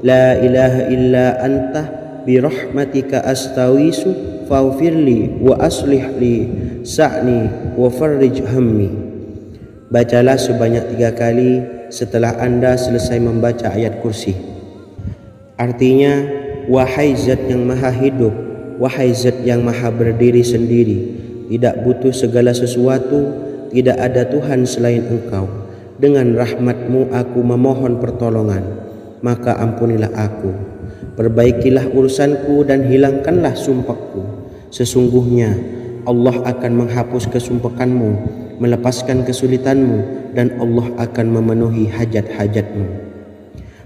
la ilaha illa anta birahmatika astawisu faghfirli wa aslih li sa'ni wa farrij hammi. Bacalah sebanyak 3 kali setelah Anda selesai membaca ayat kursi. Artinya, wahai zat yang maha hidup, wahai zat yang maha berdiri sendiri, tidak butuh segala sesuatu, tidak ada Tuhan selain Engkau. Dengan rahmat-Mu aku memohon pertolongan, maka ampunilah aku. Perbaikilah urusanku dan hilangkanlah sumpahku. Sesungguhnya Allah akan menghapus kesumpahanmu, melepaskan kesulitanmu, dan Allah akan memenuhi hajat-hajatmu.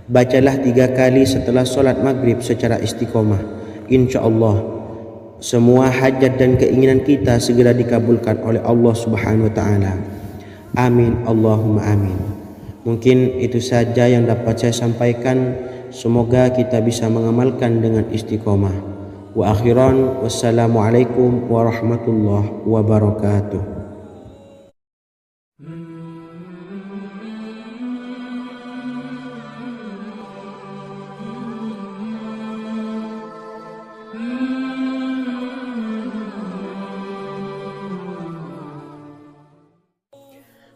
Bacalah 3 kali setelah solat maghrib secara istiqomah. Insya Allah semua hajat dan keinginan kita segera dikabulkan oleh Allah Subhanahu wa Ta'ala. Amin Allahumma amin. Mungkin itu saja yang dapat saya sampaikan. Semoga kita bisa mengamalkan dengan istiqomah. Wa akhiran, wassalamualaikum warahmatullahi wabarakatuh.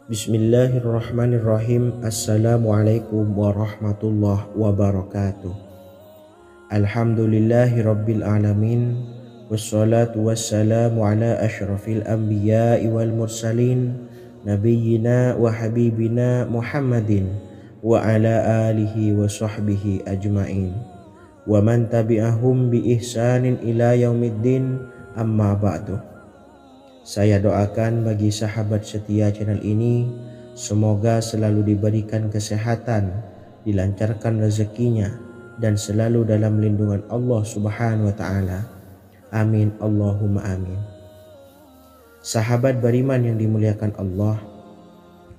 Bismillahirrahmanirrahim. Assalamualaikum warahmatullahi wabarakatuh. Alhamdulillahi rabbil alamin. Wassalatu wassalamu ala ashrafil anbiya'i wal mursalin, nabiyyina wa habibina Muhammadin wa ala alihi wa sahbihi ajma'in, wa man tabi'ahum bi ihsanin ila yaumiddin, amma ba'du. Saya doakan bagi sahabat setia channel ini, semoga selalu diberikan kesehatan, dilancarkan rezekinya, dan selalu dalam lindungan Allah Subhanahu wa Ta'ala. Amin Allahumma amin. Sahabat beriman yang dimuliakan Allah,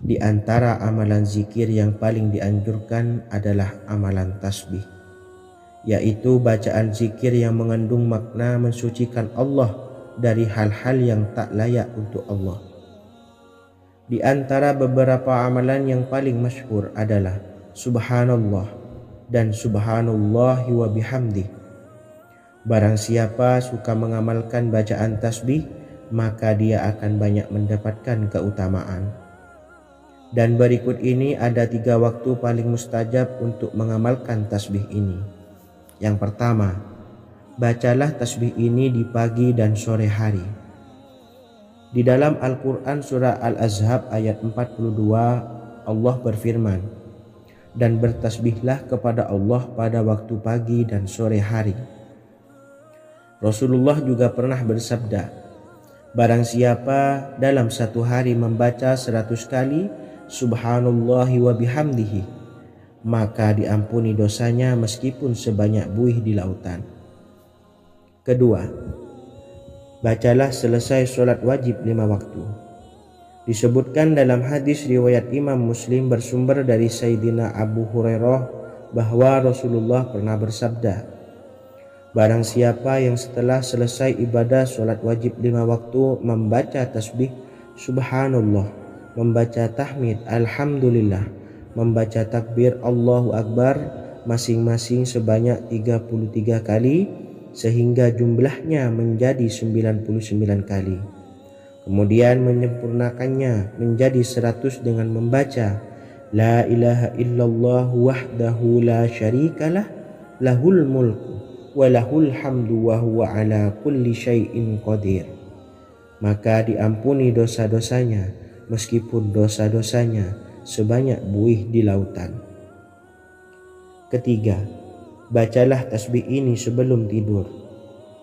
di antara amalan zikir yang paling dianjurkan adalah amalan tasbih, yaitu bacaan zikir yang mengandung makna mensucikan Allah dari hal-hal yang tak layak untuk Allah. Di antara beberapa amalan yang paling masyhur adalah Subhanallah dan Subhanallahi wa bihamdih. Barang siapa suka mengamalkan bacaan tasbih, maka dia akan banyak mendapatkan keutamaan. Dan berikut ini ada 3 waktu paling mustajab untuk mengamalkan tasbih ini. Yang pertama, bacalah tasbih ini di pagi dan sore hari. Di dalam Al-Quran surah Al-Ahzab ayat 42, Allah berfirman, dan bertasbihlah kepada Allah pada waktu pagi dan sore hari. Rasulullah juga pernah bersabda, barang siapa dalam satu hari membaca 100 kali Subhanallahi wa bihamdihi, maka diampuni dosanya meskipun sebanyak buih di lautan. Kedua, bacalah selesai sholat wajib 5 waktu. Disebutkan dalam hadis riwayat Imam Muslim bersumber dari Sayyidina Abu Hurairah bahwa Rasulullah pernah bersabda, barang siapa yang setelah selesai ibadah sholat wajib 5 waktu membaca tasbih Subhanallah, membaca tahmid Alhamdulillah, membaca takbir Allahu Akbar masing-masing sebanyak 33 kali, sehingga jumlahnya menjadi 99 kali. Kemudian menyempurnakannya menjadi 100 dengan membaca La ilaha illallah wahdahu la syarikalah, lahul mulku wa lahul hamdu wa huwa ala kulli syai'in qadir. Maka diampuni dosa-dosanya meskipun dosa-dosanya sebanyak buih di lautan. Ketiga, bacalah tasbih ini sebelum tidur.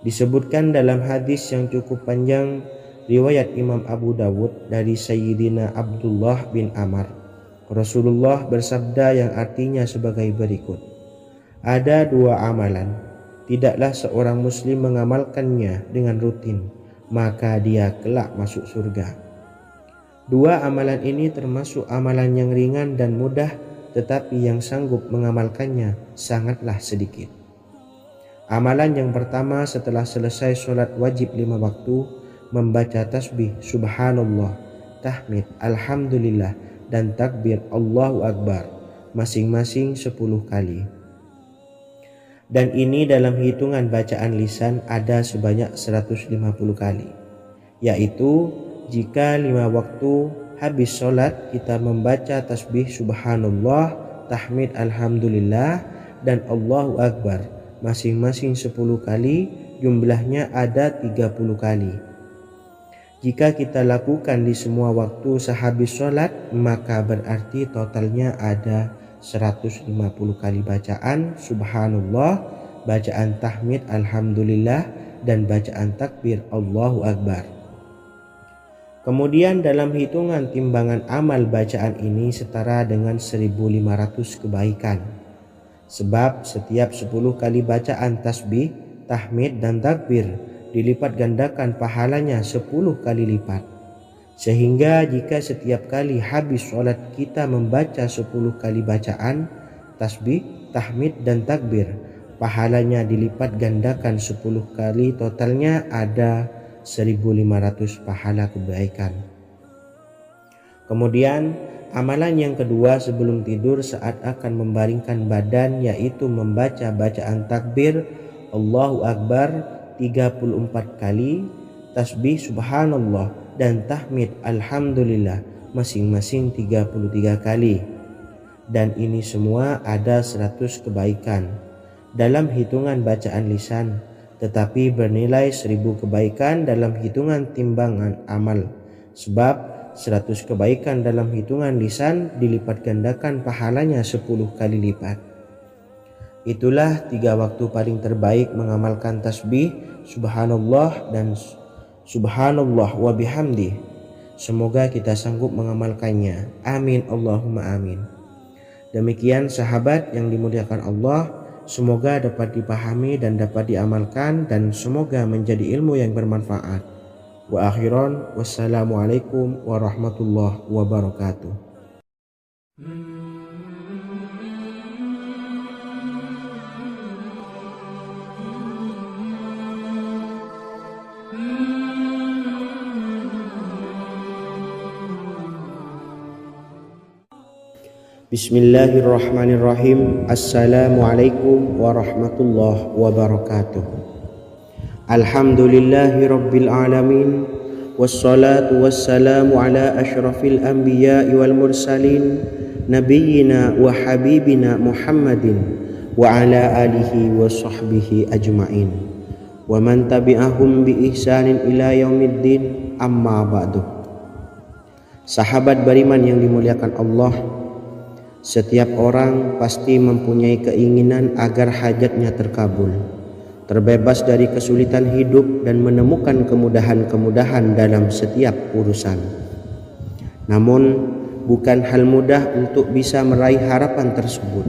Disebutkan dalam hadis yang cukup panjang riwayat Imam Abu Dawud dari Sayyidina Abdullah bin Amr, Rasulullah bersabda yang artinya sebagai berikut, ada 2 amalan, tidaklah seorang muslim mengamalkannya dengan rutin, maka dia kelak masuk surga. 2 amalan ini termasuk amalan yang ringan dan mudah, tetapi yang sanggup mengamalkannya sangatlah sedikit. Amalan yang pertama setelah selesai sholat wajib 5 waktu, membaca tasbih Subhanallah, tahmid Alhamdulillah, dan takbir Allahu Akbar masing-masing 10 kali. Dan ini dalam hitungan bacaan lisan ada sebanyak 150 kali, yaitu jika 5 waktu habis sholat kita membaca tasbih subhanallah, tahmid alhamdulillah, dan Allahu Akbar masing-masing 10 kali, jumlahnya ada 30 kali. Jika kita lakukan di semua waktu sehabis sholat, maka berarti totalnya ada 150 kali bacaan subhanallah, bacaan tahmid alhamdulillah, dan bacaan takbir Allahu Akbar. Kemudian dalam hitungan timbangan amal bacaan ini setara dengan 1500 kebaikan. Sebab setiap 10 kali bacaan tasbih, tahmid, dan takbir dilipat gandakan pahalanya 10 kali lipat. Sehingga jika setiap kali habis sholat kita membaca 10 kali bacaan tasbih, tahmid, dan takbir, pahalanya dilipat gandakan 10 kali, totalnya ada 1500 pahala kebaikan. Kemudian amalan yang kedua sebelum tidur saat akan membaringkan badan, yaitu membaca bacaan takbir Allahu Akbar 34 kali, tasbih subhanallah, dan tahmid alhamdulillah masing-masing 33 kali. Dan ini semua ada 100 kebaikan dalam hitungan bacaan lisan, tetapi bernilai 1000 kebaikan dalam hitungan timbangan amal. Sebab 100 kebaikan dalam hitungan lisan dilipat gandakan pahalanya 10 kali lipat. Itulah 3 waktu paling terbaik mengamalkan tasbih subhanallah dan subhanallah wa bihamdi. Semoga kita sanggup mengamalkannya. Amin Allahumma amin. Demikian sahabat yang dimuliakan Allah, semoga dapat dipahami dan dapat diamalkan, dan semoga menjadi ilmu yang bermanfaat. Wa akhiran, wassalamualaikum warahmatullahi wabarakatuh. Bismillahirrahmanirrahim. Assalamualaikum warahmatullahi wabarakatuh. Alhamdulillahi rabbil alamin, wassalatu wassalamu ala ashrafil anbiya'i wal mursalin, nabiyyina wa habibina Muhammadin wa ala alihi wa sahbihi ajma'in, wa man tabi'ahum bi ihsanin ila yaumiddin, amma ba'du. Sahabat beriman yang dimuliakan Allah, setiap orang pasti mempunyai keinginan agar hajatnya terkabul, terbebas dari kesulitan hidup, dan menemukan kemudahan-kemudahan dalam setiap urusan. Namun, bukan hal mudah untuk bisa meraih harapan tersebut.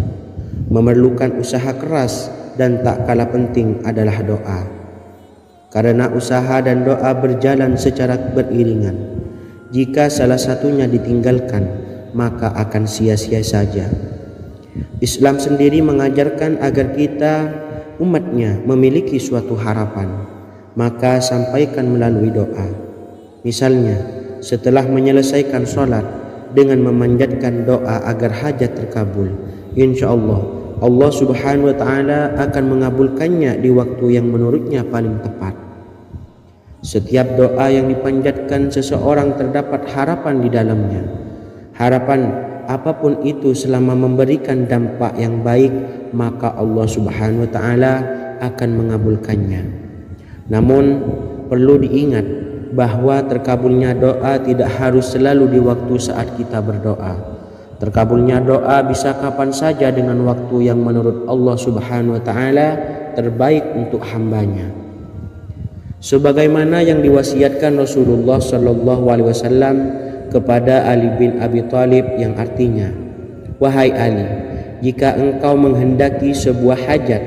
Memerlukan usaha keras, dan tak kalah penting adalah doa. Karena usaha dan doa berjalan secara beriringan. Jika salah satunya ditinggalkan, maka akan sia-sia saja. Islam sendiri mengajarkan agar kita umatnya memiliki suatu harapan, maka sampaikan melalui doa. Misalnya, setelah menyelesaikan sholat dengan memanjatkan doa agar hajat terkabul, insya Allah Allah subhanahu wa ta'ala akan mengabulkannya di waktu yang menurutnya paling tepat. Setiap doa yang dipanjatkan seseorang terdapat harapan di dalamnya. Harapan apapun itu selama memberikan dampak yang baik, maka Allah subhanahu wa ta'ala akan mengabulkannya. Namun perlu diingat bahwa terkabulnya doa tidak harus selalu di waktu saat kita berdoa. Terkabulnya doa bisa kapan saja dengan waktu yang menurut Allah subhanahu wa ta'ala terbaik untuk hambanya. Sebagaimana yang diwasiatkan Rasulullah sallallahu alaihi wasallam kepada Ali bin Abi Thalib, yang artinya, wahai Ali, jika engkau menghendaki sebuah hajat,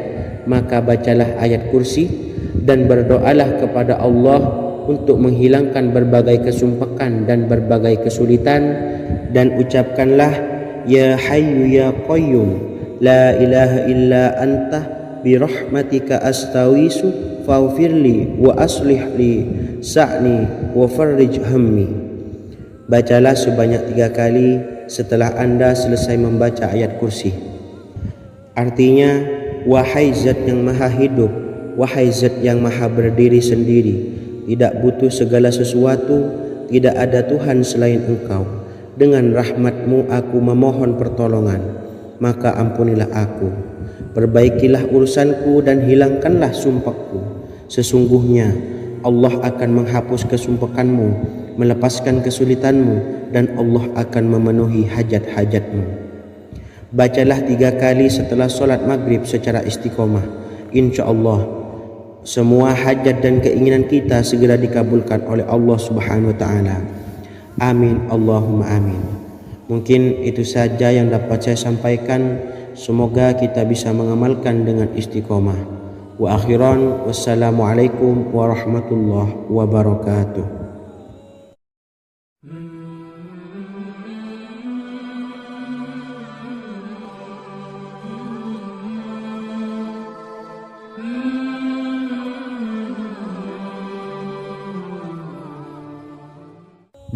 maka bacalah ayat kursi dan berdoalah kepada Allah untuk menghilangkan berbagai kesumpakan dan berbagai kesulitan, dan ucapkanlah, ya hayyu ya qayyum la ilaha illa anta birahmatika astawisu faghfirli wa aslih li sa'ni wa farrij hammi. Bacalah sebanyak 3 kali setelah Anda selesai membaca ayat kursi. Artinya, Wahai Zat yang maha hidup, wahai Zat yang maha berdiri sendiri, tidak butuh segala sesuatu, tidak ada Tuhan selain Engkau. Dengan rahmat-Mu aku memohon pertolongan, maka ampunilah aku. Perbaikilah urusanku dan hilangkanlah sumpahku. Sesungguhnya Allah akan menghapus kesumpahanmu, melepaskan kesulitanmu, dan Allah akan memenuhi hajat-hajatmu. Bacalah 3 kali setelah solat maghrib secara istiqomah. Insya Allah semua hajat dan keinginan kita segera dikabulkan oleh Allah Subhanahu wa Ta'ala. Amin Allahumma amin. Mungkin itu saja yang dapat saya sampaikan. Semoga kita bisa mengamalkan dengan istiqomah. Wa akhiran, wassalamualaikum warahmatullahi wabarakatuh.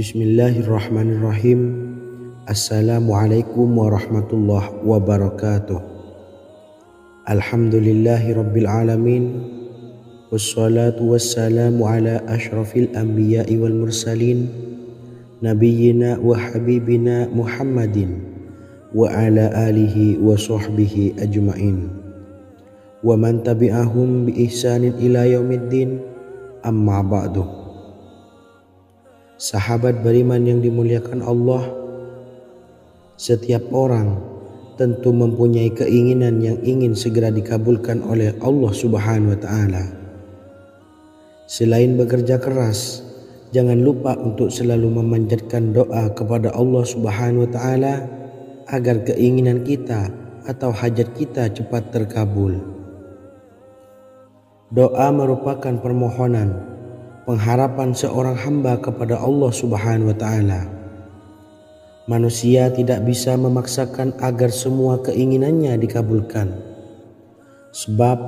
Bismillahirrahmanirrahim. Assalamualaikum warahmatullahi wabarakatuh. Alhamdulillahi rabbil alamin. Wassalatu wassalamu ala ashrafil anbiya'i wal mursalin, nabiyyina wa habibina Muhammadin wa ala alihi wa sahbihi ajma'in, wa man tabi'ahum bi ihsanin ila yaumiddin, amma ba'du. Sahabat beriman yang dimuliakan Allah, setiap orang tentu mempunyai keinginan yang ingin segera dikabulkan oleh Allah Subhanahu wa Ta'ala. Selain bekerja keras, jangan lupa untuk selalu memanjatkan doa kepada Allah Subhanahu wa Ta'ala agar keinginan kita atau hajat kita cepat terkabul. Doa merupakan permohonan, pengharapan seorang hamba kepada Allah Subhanahu wa Ta'ala. Manusia tidak bisa memaksakan agar semua keinginannya dikabulkan, sebab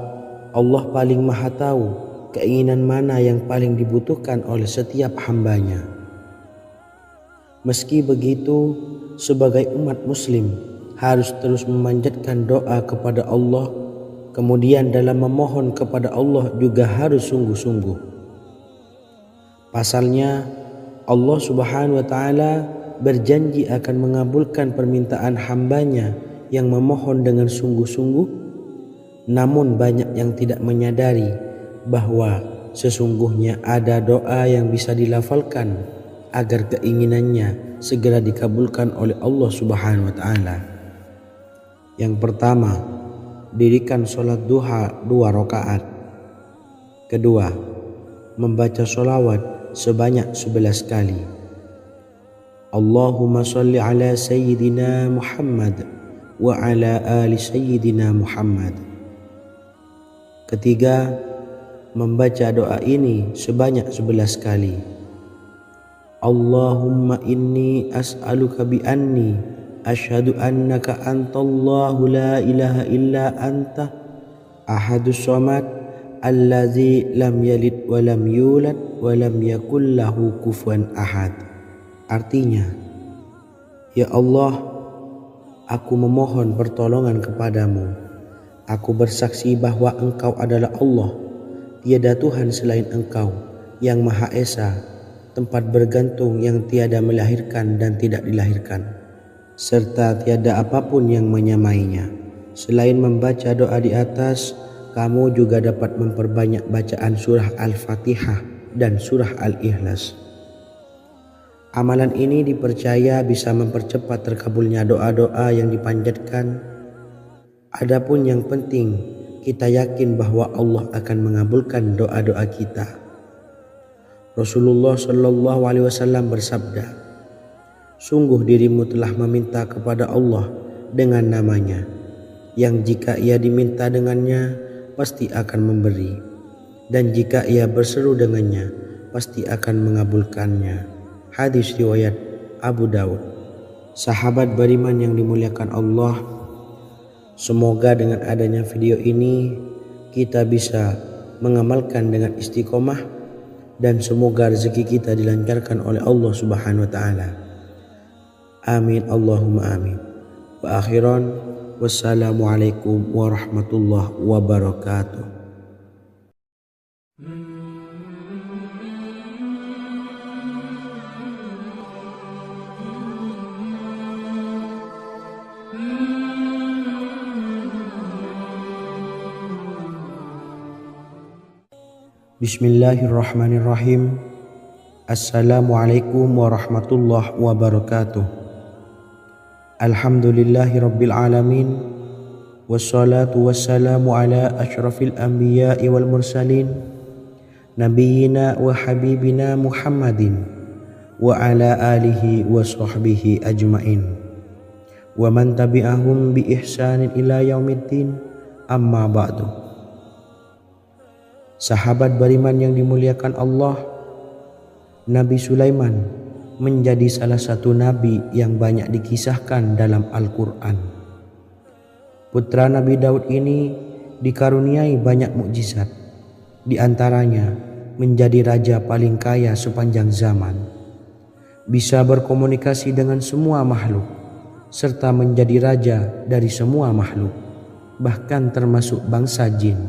Allah paling maha tahu keinginan mana yang paling dibutuhkan oleh setiap hambanya. Meski begitu, sebagai umat muslim harus terus memanjatkan doa kepada Allah, kemudian dalam memohon kepada Allah juga harus sungguh-sungguh. Pasalnya Allah Subhanahu wa Ta'ala berjanji akan mengabulkan permintaan hambanya yang memohon dengan sungguh-sungguh. Namun banyak yang tidak menyadari bahwa sesungguhnya ada doa yang bisa dilafalkan agar keinginannya segera dikabulkan oleh Allah Subhanahu wa Ta'ala. Yang pertama, dirikan sholat duha 2 rakaat. Kedua, membaca sholawat sebanyak 11 kali. Allahumma salli ala Sayyidina Muhammad wa ala ali Sayyidina Muhammad. Ketiga, membaca doa ini sebanyak 11 kali. Allahumma inni as'aluka bi anni asyhadu annaka antallahu la ilaha illa anta ahadus samad allazi lam yalid wa lam yulad wa lam yakul lahu kufuwan ahad. Artinya, ya Allah, aku memohon pertolongan kepadamu. Aku bersaksi bahwa Engkau adalah Allah, tiada Tuhan selain Engkau, yang Maha Esa, tempat bergantung yang tiada melahirkan dan tidak dilahirkan, serta tiada apapun yang menyamainya. Selain membaca doa di atas, kamu juga dapat memperbanyak bacaan surah Al-Fatihah dan surah Al-Ikhlas. Amalan ini dipercaya bisa mempercepat terkabulnya doa-doa yang dipanjatkan. Adapun yang penting, kita yakin bahwa Allah akan mengabulkan doa-doa kita. Rasulullah Shallallahu Alaihi Wasallam bersabda, sungguh dirimu telah meminta kepada Allah dengan namanya, yang jika ia diminta dengannya, pasti akan memberi, dan jika ia berseru dengannya, pasti akan mengabulkannya. Hadis riwayat Abu Daud. Sahabat beriman yang dimuliakan Allah, semoga dengan adanya video ini kita bisa mengamalkan dengan istiqomah, dan semoga rezeki kita dilancarkan oleh Allah Subhanahu wa Ta'ala. Amin Allahumma amin. Wa akhiran, Wassalamualaikum warahmatullahi wabarakatuh. Bismillahirrahmanirrahim. Assalamualaikum warahmatullahi wabarakatuh. Alhamdulillahi rabbil alamin. Wassalatu wassalamu ala asyrafil anbiya'i wal mursalin, nabiyyina wa habibina Muhammadin wa ala alihi wa sahbihi ajmain, wa man tabi'ahum bi ihsanin ila yaumiddin, amma ba'du. Sahabat beriman yang dimuliakan Allah, Nabi Sulaiman menjadi salah satu nabi yang banyak dikisahkan dalam Al-Quran. Putra Nabi Daud ini dikaruniai banyak mukjizat, di antaranya menjadi raja paling kaya sepanjang zaman, bisa berkomunikasi dengan semua makhluk, serta menjadi raja dari semua makhluk, bahkan termasuk bangsa jin.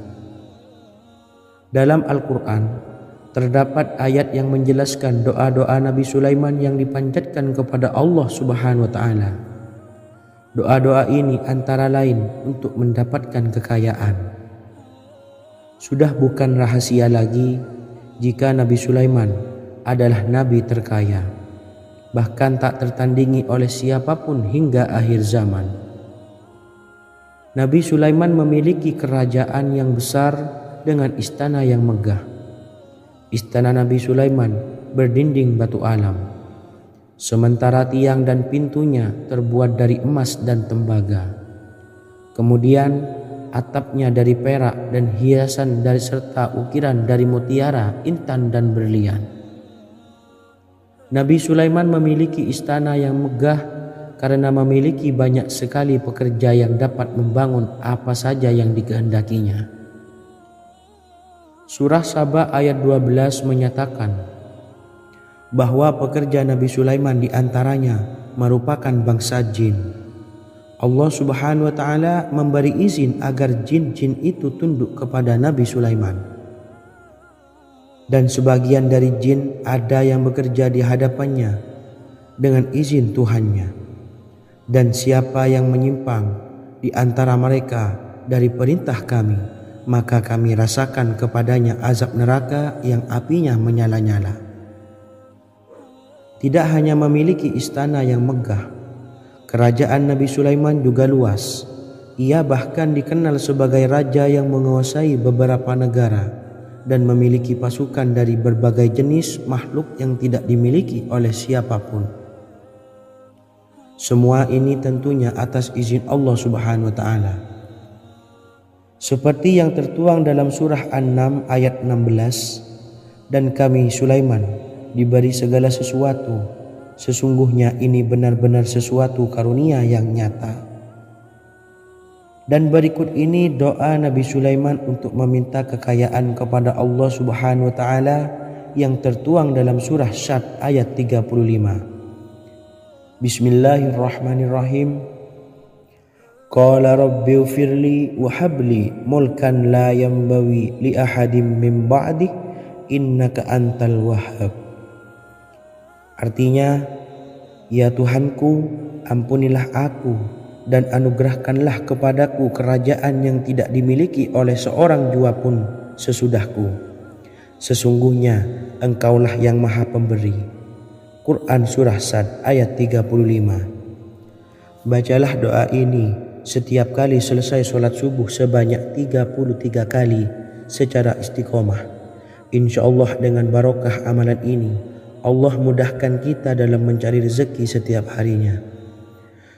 Dalam Al-Quran terdapat ayat yang menjelaskan doa-doa Nabi Sulaiman yang dipanjatkan kepada Allah Subhanahu wa Ta'ala. Doa-doa ini antara lain untuk mendapatkan kekayaan. Sudah bukan rahasia lagi jika Nabi Sulaiman adalah nabi terkaya, bahkan tak tertandingi oleh siapapun hingga akhir zaman. Nabi Sulaiman memiliki kerajaan yang besar dengan istana yang megah. Istana Nabi Sulaiman berdinding batu alam, sementara tiang dan pintunya terbuat dari emas dan tembaga. Kemudian atapnya dari perak dan hiasan dari serta ukiran dari mutiara, intan dan berlian. Nabi Sulaiman memiliki istana yang megah karena memiliki banyak sekali pekerja yang dapat membangun apa saja yang dikehendakinya. Surah Saba ayat 12 menyatakan bahwa pekerja Nabi Sulaiman diantaranya merupakan bangsa jin. Allah Subhanahu wa Ta'ala memberi izin agar jin-jin itu tunduk kepada Nabi Sulaiman. Dan sebagian dari jin ada yang bekerja di hadapannya dengan izin Tuhannya. Dan siapa yang menyimpang di antara mereka dari perintah kami, maka kami rasakan kepadanya azab neraka yang apinya menyala-nyala. Tidak hanya memiliki istana yang megah, kerajaan Nabi Sulaiman juga luas. Ia bahkan dikenal sebagai raja yang menguasai beberapa negara dan memiliki pasukan dari berbagai jenis makhluk yang tidak dimiliki oleh siapapun. Semua ini tentunya atas izin Allah Subhanahu wa Ta'ala. Seperti yang tertuang dalam surah An-Naml ayat 16, dan kami Sulaiman diberi segala sesuatu, sesungguhnya ini benar-benar sesuatu karunia yang nyata. Dan berikut ini doa Nabi Sulaiman untuk meminta kekayaan kepada Allah Subhanahu wa Ta'ala yang tertuang dalam surah Syad ayat 35. Bismillahirrahmanirrahim. Qala rabbi ufirli wa habli mulkan la yanbawi li ahadim min ba'di innaka antal wahhab. Artinya, ya Tuhanku, ampunilah aku dan anugerahkanlah kepadaku kerajaan yang tidak dimiliki oleh seorang jua pun sesudahku. Sesungguhnya Engkaulah yang Maha Pemberi. Quran Surah Sad ayat 35. Bacalah doa ini setiap kali selesai sholat subuh sebanyak 33 kali secara istiqomah. Insya Allah dengan barokah amalan ini, Allah mudahkan kita dalam mencari rezeki setiap harinya.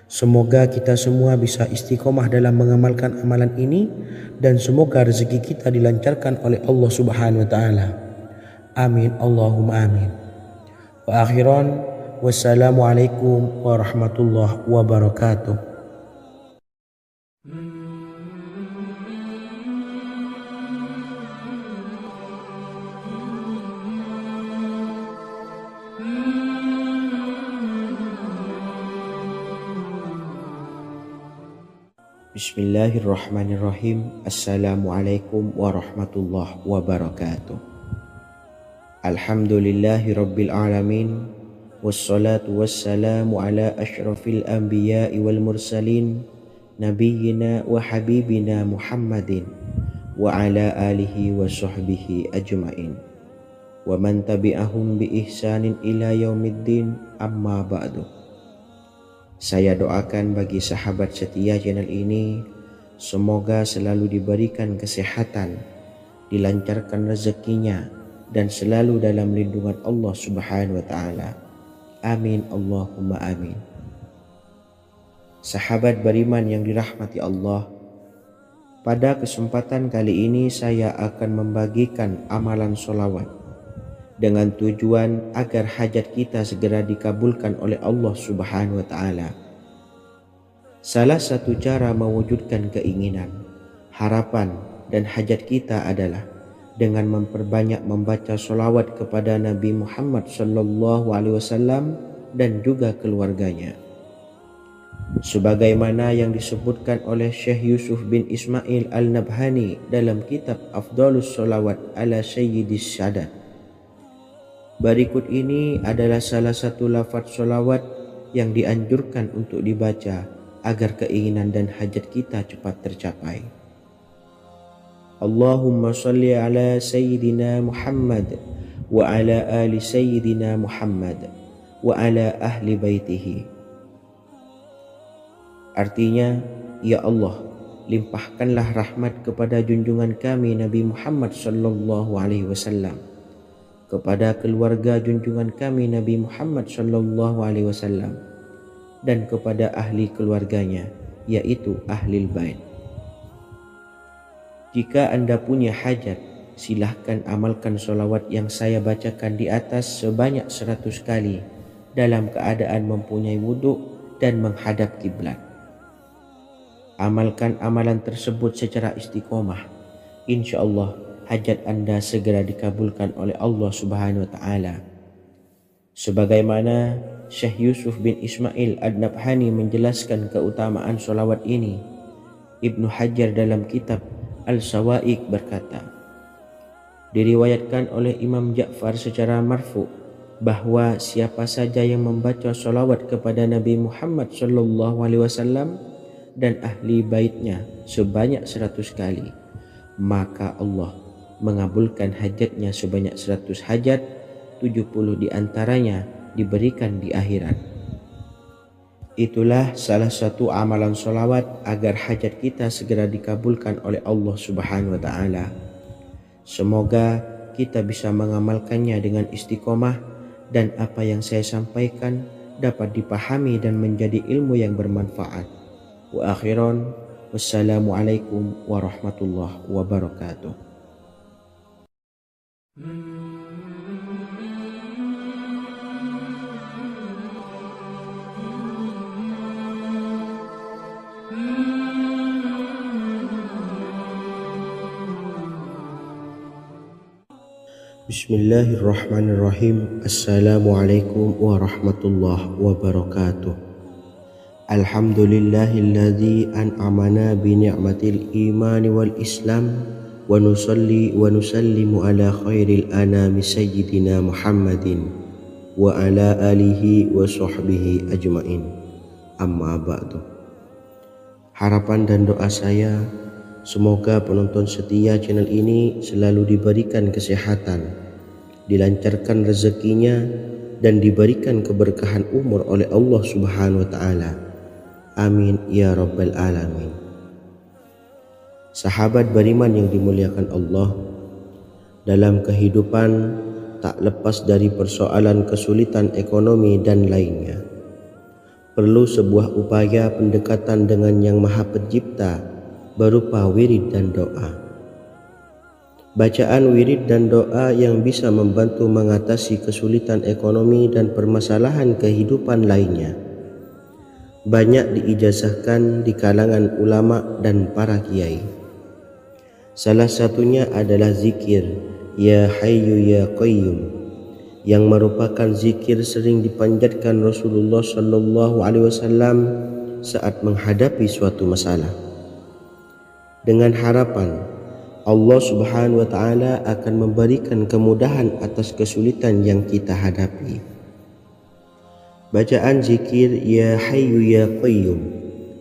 Semoga kita semua bisa istiqomah dalam mengamalkan amalan ini, dan semoga rezeki kita dilancarkan oleh Allah Subhanahu wa Ta'ala. Amin Allahumma amin. Wa akhiran, wassalamualaikum warahmatullahi wabarakatuh. Bismillahirrahmanirrahim. Assalamualaikum warahmatullahi wabarakatuh. Alhamdulillahi rabbil alamin. Wassalatu wassalamu ala ashrafil anbiya'i wal mursalin, nabiyyina wa habibina Muhammadin wa ala alihi wa sahbihi ajma'in wa man tabi'ahum bi ihsanin ila yaumiddin, amma ba'du. Saya doakan bagi sahabat setia channel ini, semoga selalu diberikan kesehatan, dilancarkan rezekinya, dan selalu dalam lindungan Allah Subhanahu wa Ta'ala. Amin Allahumma amin. Sahabat beriman yang dirahmati Allah, pada kesempatan kali ini saya akan membagikan amalan sholawat dengan tujuan agar hajat kita segera dikabulkan oleh Allah Subhanahu wa Ta'ala. Salah satu cara mewujudkan keinginan, harapan, dan hajat kita adalah dengan memperbanyak membaca sholawat kepada Nabi Muhammad SAW dan juga keluarganya. Sebagaimana yang disebutkan oleh Syekh Yusuf bin Ismail Al-Nabhani dalam kitab Afdhalus Sholawat ala Sayyidis Sadat. Berikut ini adalah salah satu lafaz sholawat yang dianjurkan untuk dibaca agar keinginan dan hajat kita cepat tercapai. Allahumma salli ala Sayyidina Muhammad wa ala ali Sayyidina Muhammad wa ala ahli baitihi. Artinya, ya Allah, limpahkanlah rahmat kepada junjungan kami Nabi Muhammad SAW, kepada keluarga junjungan kami Nabi Muhammad SAW, dan kepada ahli keluarganya, yaitu ahlil bait. Jika Anda punya hajat, silahkan amalkan sholawat yang saya bacakan di atas sebanyak 100 kali dalam keadaan mempunyai wudhu dan menghadap kiblat. Amalkan amalan tersebut secara istiqomah. Insya Allah hajat Anda segera dikabulkan oleh Allah Subhanahu wa Ta'ala. Sebagaimana Syekh Yusuf bin Ismail Ad-Nabhani menjelaskan keutamaan sholawat ini, Ibnu Hajar dalam kitab Al-Sawa'iq berkata, diriwayatkan oleh Imam Ja'far secara marfu bahwa siapa saja yang membaca sholawat kepada Nabi Muhammad SAW dan ahli baitnya sebanyak 100 kali, maka Allah mengabulkan hajatnya sebanyak 100 hajat, 70 diantaranya diberikan di akhirat. Itulah salah satu amalan sholawat agar hajat kita segera dikabulkan oleh Allah Subhanahu wa Ta'ala. Semoga kita bisa mengamalkannya dengan istiqomah dan apa yang saya sampaikan dapat dipahami dan menjadi ilmu yang bermanfaat. Wa akhiran, wassalamualaikum warahmatullahi wabarakatuh. Bismillahirrahmanirrahim. Assalamualaikum warahmatullahi wabarakatuh. Alhamdulillahilladzi an'amana bi ni'matil imani wal islam wa nusalli wa nusallimu ala khairil anami sayyidina Muhammadin wa ala alihi wa sahbihi ajma'in, amma ba'du. Harapan dan doa saya, semoga penonton setia channel ini selalu diberikan kesehatan, dilancarkan rezekinya, dan diberikan keberkahan umur oleh Allah Subhanahu wa Ta'ala. Amin ya rabbal alamin. Sahabat beriman yang dimuliakan Allah, dalam kehidupan tak lepas dari persoalan kesulitan ekonomi dan lainnya. Perlu sebuah upaya pendekatan dengan Yang Maha Pencipta berupa wirid dan doa. Bacaan wirid dan doa yang bisa membantu mengatasi kesulitan ekonomi dan permasalahan kehidupan lainnya banyak diijazahkan di kalangan ulama dan para kiai. Salah satunya adalah zikir Ya Hayyu Ya Qayyum, yang merupakan zikir sering dipanjatkan Rasulullah SAW saat menghadapi suatu masalah. dengan harapan Allah Subhanahu wa taala akan memberikan kemudahan atas kesulitan yang kita hadapi. Bacaan zikir Ya Hayyu Ya Qayyum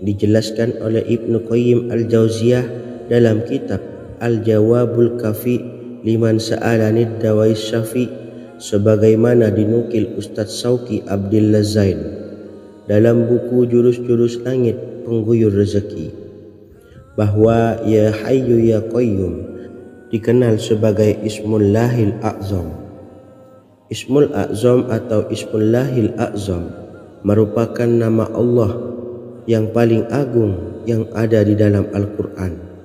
dijelaskan oleh Ibnu Qayyim Al-Jauziyah dalam kitab Al-Jawabul Kafi liman sa'alanid dawais syafi, sebagaimana dinukil Ustadz Sauki Abdillah Zain dalam buku Jurus-Jurus Langit Pengguyur Rezeki, bahwa Ya Hayyu Ya Qayyum dikenal sebagai Ismullahil A'zam. Ismul A'zam atau Ismullahil A'zam merupakan nama Allah yang paling agung yang ada di dalam Al-Quran.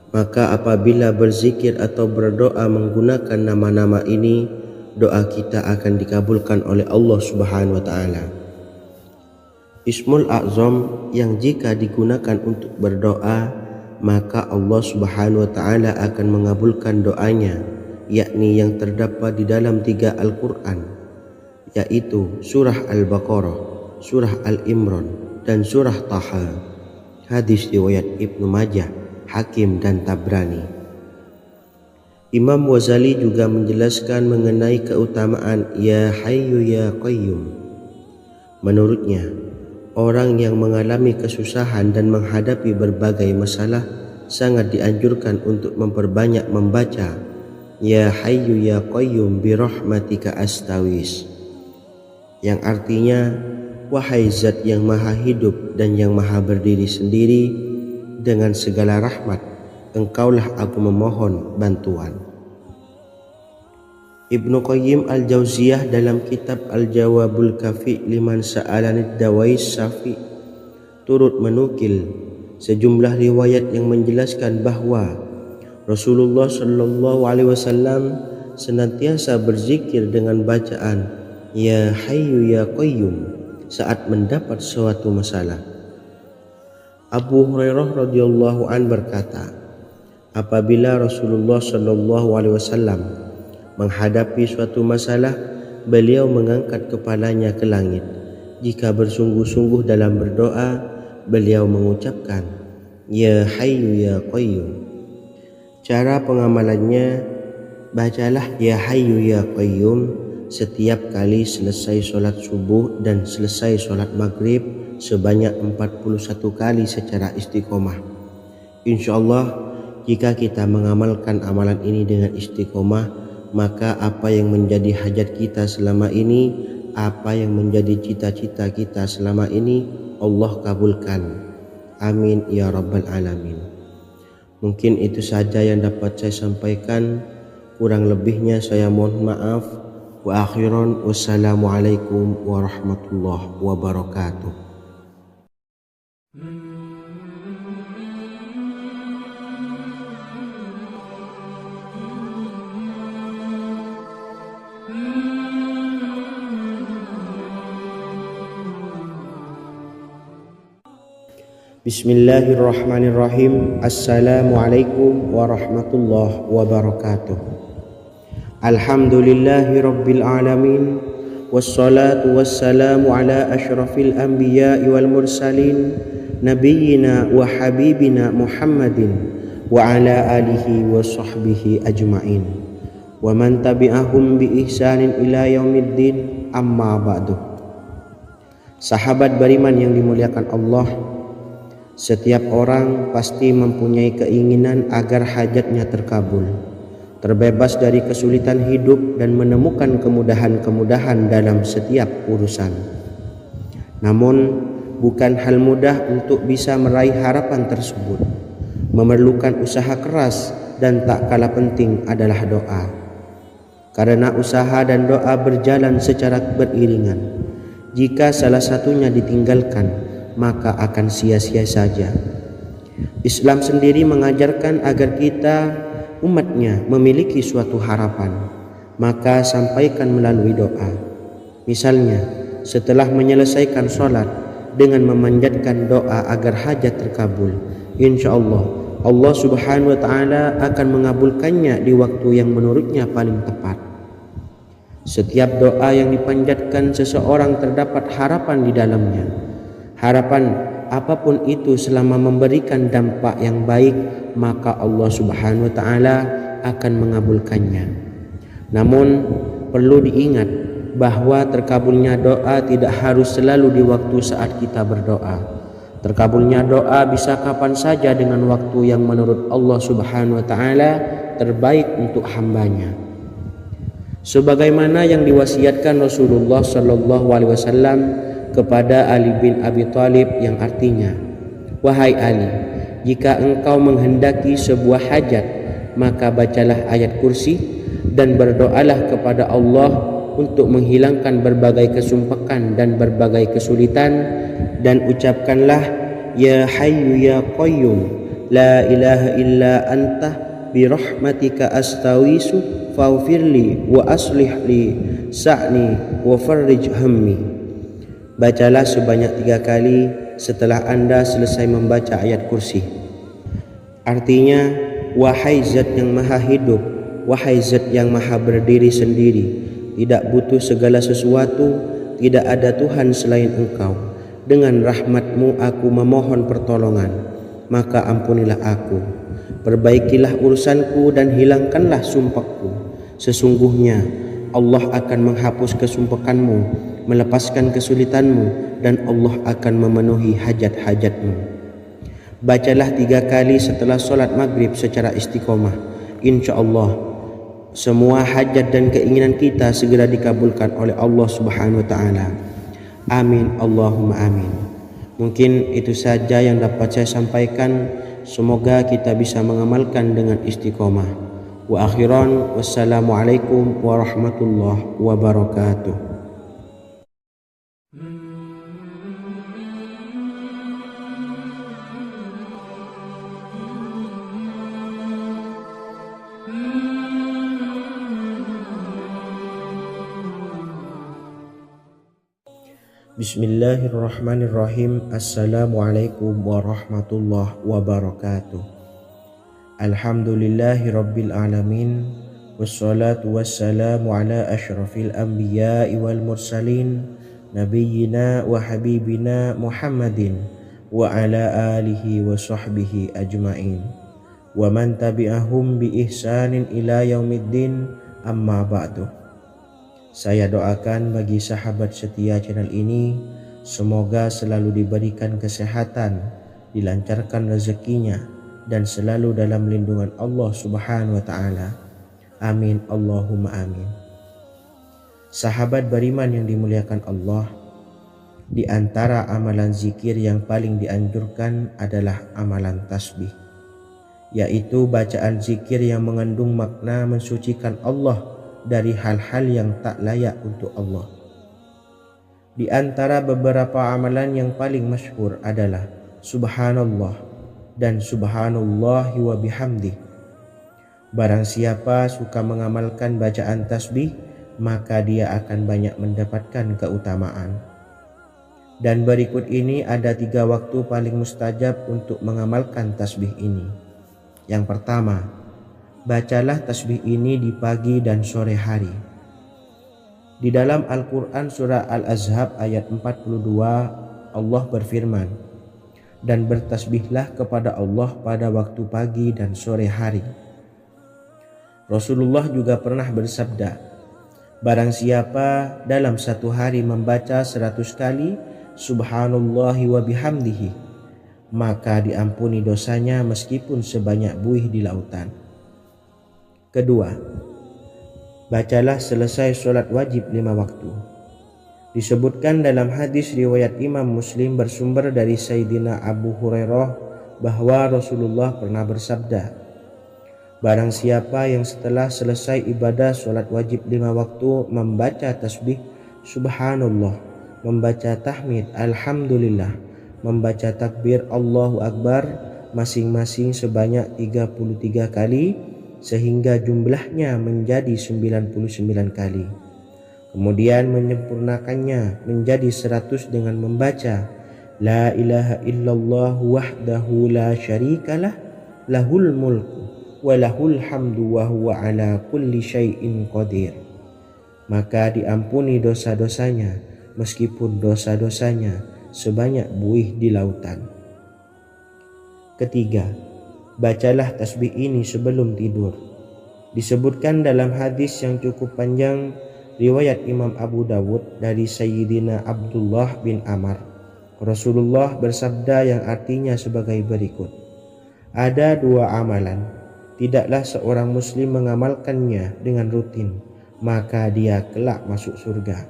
Maka apabila berzikir atau berdoa menggunakan nama-nama ini, doa kita akan dikabulkan oleh Allah Subhanahu wa taala. Ismul A'zam yang jika digunakan untuk berdoa, maka Allah Subhanahu wa taala akan mengabulkan doanya, yakni yang terdapat di dalam 3 Al-Quran, yaitu surah Al-Baqarah, surah Al-Imran, dan surah Taha. Hadis riwayat Ibnu Majah, Hakim, dan Tabrani. Imam Ghazali juga menjelaskan mengenai keutamaan Ya Hayyu Ya Qayyum. Menurutnya, orang yang mengalami kesusahan dan menghadapi berbagai masalah sangat dianjurkan untuk memperbanyak membaca Ya Hayyu Ya Qayyum bi rahmatika astawis, yang artinya, wahai zat yang maha hidup dan yang maha berdiri sendiri, dengan segala rahmat engkaulah aku memohon bantuan. Ibnu Qayyim Al-Jauziyah dalam kitab Al-Jawabul Kafi liman sa'alanid dawais syafi turut menukil sejumlah riwayat yang menjelaskan bahwa Rasulullah Shallallahu Alaihi Wasallam senantiasa berzikir dengan bacaan Ya Hayyu Ya Qayyum saat mendapat suatu masalah. Abu Hurairah radhiyallahu an berkata, apabila Rasulullah Shallallahu Alaihi Wasallam menghadapi suatu masalah, beliau mengangkat kepalanya ke langit. Jika bersungguh-sungguh dalam berdoa, beliau mengucapkan Ya Hayyu Ya Qayyum. Cara pengamalannya, bacalah Ya Hayyu Ya Qayyum setiap kali selesai sholat subuh dan selesai sholat maghrib sebanyak 41 kali secara istiqomah. Insyaallah, jika kita mengamalkan amalan ini dengan istiqomah, maka apa yang menjadi hajat kita selama ini, apa yang menjadi cita-cita kita selama ini, Allah kabulkan. Amin ya rabbal alamin. Mungkin itu saja yang dapat saya sampaikan. Kurang lebihnya saya mohon maaf. Wa akhiran, wassalamualaikum warahmatullahi wabarakatuh. Bismillahirrahmanirrahim. Assalamualaikum warahmatullahi wabarakatuh. Alhamdulillahi rabbil alamin, wassalatu wassalamu ala ashrafil anbiya'i wal mursalin, nabiyyina wa habibina Muhammadin wa ala alihi wa sahbihi ajma'in wa man tabi'ahum bi ihsanin ila yaumiddin, amma ba'du. Sahabat beriman yang dimuliakan Allah, setiap orang pasti mempunyai keinginan agar hajatnya terkabul, terbebas dari kesulitan hidup dan menemukan kemudahan-kemudahan dalam setiap urusan. Namun, bukan hal mudah untuk bisa meraih harapan tersebut. Memerlukan usaha keras dan tak kalah penting adalah doa. Karena usaha dan doa berjalan secara beriringan. Jika salah satunya ditinggalkan, maka akan sia-sia saja. Islam sendiri mengajarkan agar kita umatnya memiliki suatu harapan, maka sampaikan melalui doa. Misalnya, setelah menyelesaikan sholat dengan memanjatkan doa agar hajat terkabul, insyaallah Allah Subhanahu wa taala akan mengabulkannya di waktu yang menurutnya paling tepat. Setiap doa yang dipanjatkan seseorang terdapat harapan di dalamnya. Harapan apapun itu selama memberikan dampak yang baik, maka Allah Subhanahu wa taala akan mengabulkannya. Namun perlu diingat bahwa terkabulnya doa tidak harus selalu di waktu saat kita berdoa. Terkabulnya doa bisa kapan saja dengan waktu yang menurut Allah Subhanahu wa taala terbaik untuk hambanya. Sebagaimana yang diwasiatkan Rasulullah sallallahu alaihi wasallam kepada Ali bin Abi Thalib, yang artinya, "Wahai Ali, jika engkau menghendaki sebuah hajat, maka bacalah ayat kursi dan berdoalah kepada Allah untuk menghilangkan berbagai kesumpakan dan berbagai kesulitan, dan ucapkanlah, Ya Hayyu Ya Qayyum, La ilaha illa anta birahmatika astawisu faghfirli wa aslih li sa'ni wa farrij hammi." Bacalah sebanyak 3 kali setelah Anda selesai membaca ayat kursi. Artinya, wahai zat yang maha hidup, wahai zat yang maha berdiri sendiri, tidak butuh segala sesuatu, tidak ada Tuhan selain Engkau. Dengan rahmat-Mu aku memohon pertolongan, maka ampunilah aku. Perbaikilah urusanku dan hilangkanlah sumpahku. Sesungguhnya Allah akan menghapus kesumpakanmu, melepaskan kesulitanmu, dan Allah akan memenuhi hajat-hajatmu. Bacalah 3 kali setelah solat maghrib secara istiqomah. Insya Allah semua hajat dan keinginan kita segera dikabulkan oleh Allah Subhanahu wa taala. Amin Allahumma amin. Mungkin itu saja yang dapat saya sampaikan. Semoga kita bisa mengamalkan dengan istiqomah. Wa akhiran, wassalamualaikum warahmatullahi wabarakatuh. Bismillahirrahmanirrahim. Assalamualaikum warahmatullahi wabarakatuh. Alhamdulillahi rabbil alamin, wassalatu wassalamu ala ashrafil anbiya'i wal mursalin, nabiyyina wa habibina Muhammadin wa ala alihi wa sahbihi ajma'in, wa man tabi'ahum bi ihsanin ila yaumiddin, amma ba'du. Saya doakan bagi sahabat setia channel ini, semoga selalu diberikan kesehatan, dilancarkan rezekinya, dan selalu dalam lindungan Allah Subhanahu wa taala. Amin Allahumma amin. Sahabat beriman yang dimuliakan Allah, di antara amalan zikir yang paling dianjurkan adalah amalan tasbih, yaitu bacaan zikir yang mengandung makna mensucikan Allah dari hal-hal yang tak layak untuk Allah. Di antara beberapa amalan yang paling masyhur adalah Subhanallah dan Subhanallahi wa bihamdih. Barang siapa suka mengamalkan bacaan tasbih, maka dia akan banyak mendapatkan keutamaan. Dan berikut ini ada 3 waktu paling mustajab untuk mengamalkan tasbih ini. Yang pertama, bacalah tasbih ini di pagi dan sore hari. Di dalam Al-Quran surah Al-Ahzab ayat 42, Allah berfirman, "Dan bertasbihlah kepada Allah pada waktu pagi dan sore hari." Rasulullah juga pernah bersabda, "Barang siapa dalam satu hari membaca 100 kali Subhanallahi wa bihamdihi, maka diampuni dosanya meskipun sebanyak buih di lautan." Kedua, bacalah selesai sholat wajib 5 waktu. Disebutkan dalam hadis riwayat Imam Muslim bersumber dari Sayyidina Abu Hurairah bahwa Rasulullah pernah bersabda, "Barang siapa yang setelah selesai ibadah sholat wajib 5 waktu membaca tasbih Subhanallah, membaca tahmid Alhamdulillah, membaca takbir Allahu Akbar masing-masing sebanyak 33 kali, sehingga jumlahnya menjadi 99 kali. Kemudian menyempurnakannya menjadi 100 dengan membaca La ilaha illallah wahdahu la syarikalah, lahul mulku wa lahul hamdu wa huwa ala kulli syai'in qadir. Maka diampuni dosa-dosanya meskipun dosa-dosanya sebanyak buih di lautan. Ketiga, bacalah tasbih ini sebelum tidur. Disebutkan dalam hadis yang cukup panjang riwayat Imam Abu Dawud dari Sayyidina Abdullah bin Amr, Rasulullah bersabda yang artinya sebagai berikut: ada dua amalan, tidaklah seorang muslim mengamalkannya dengan rutin, maka dia kelak masuk surga.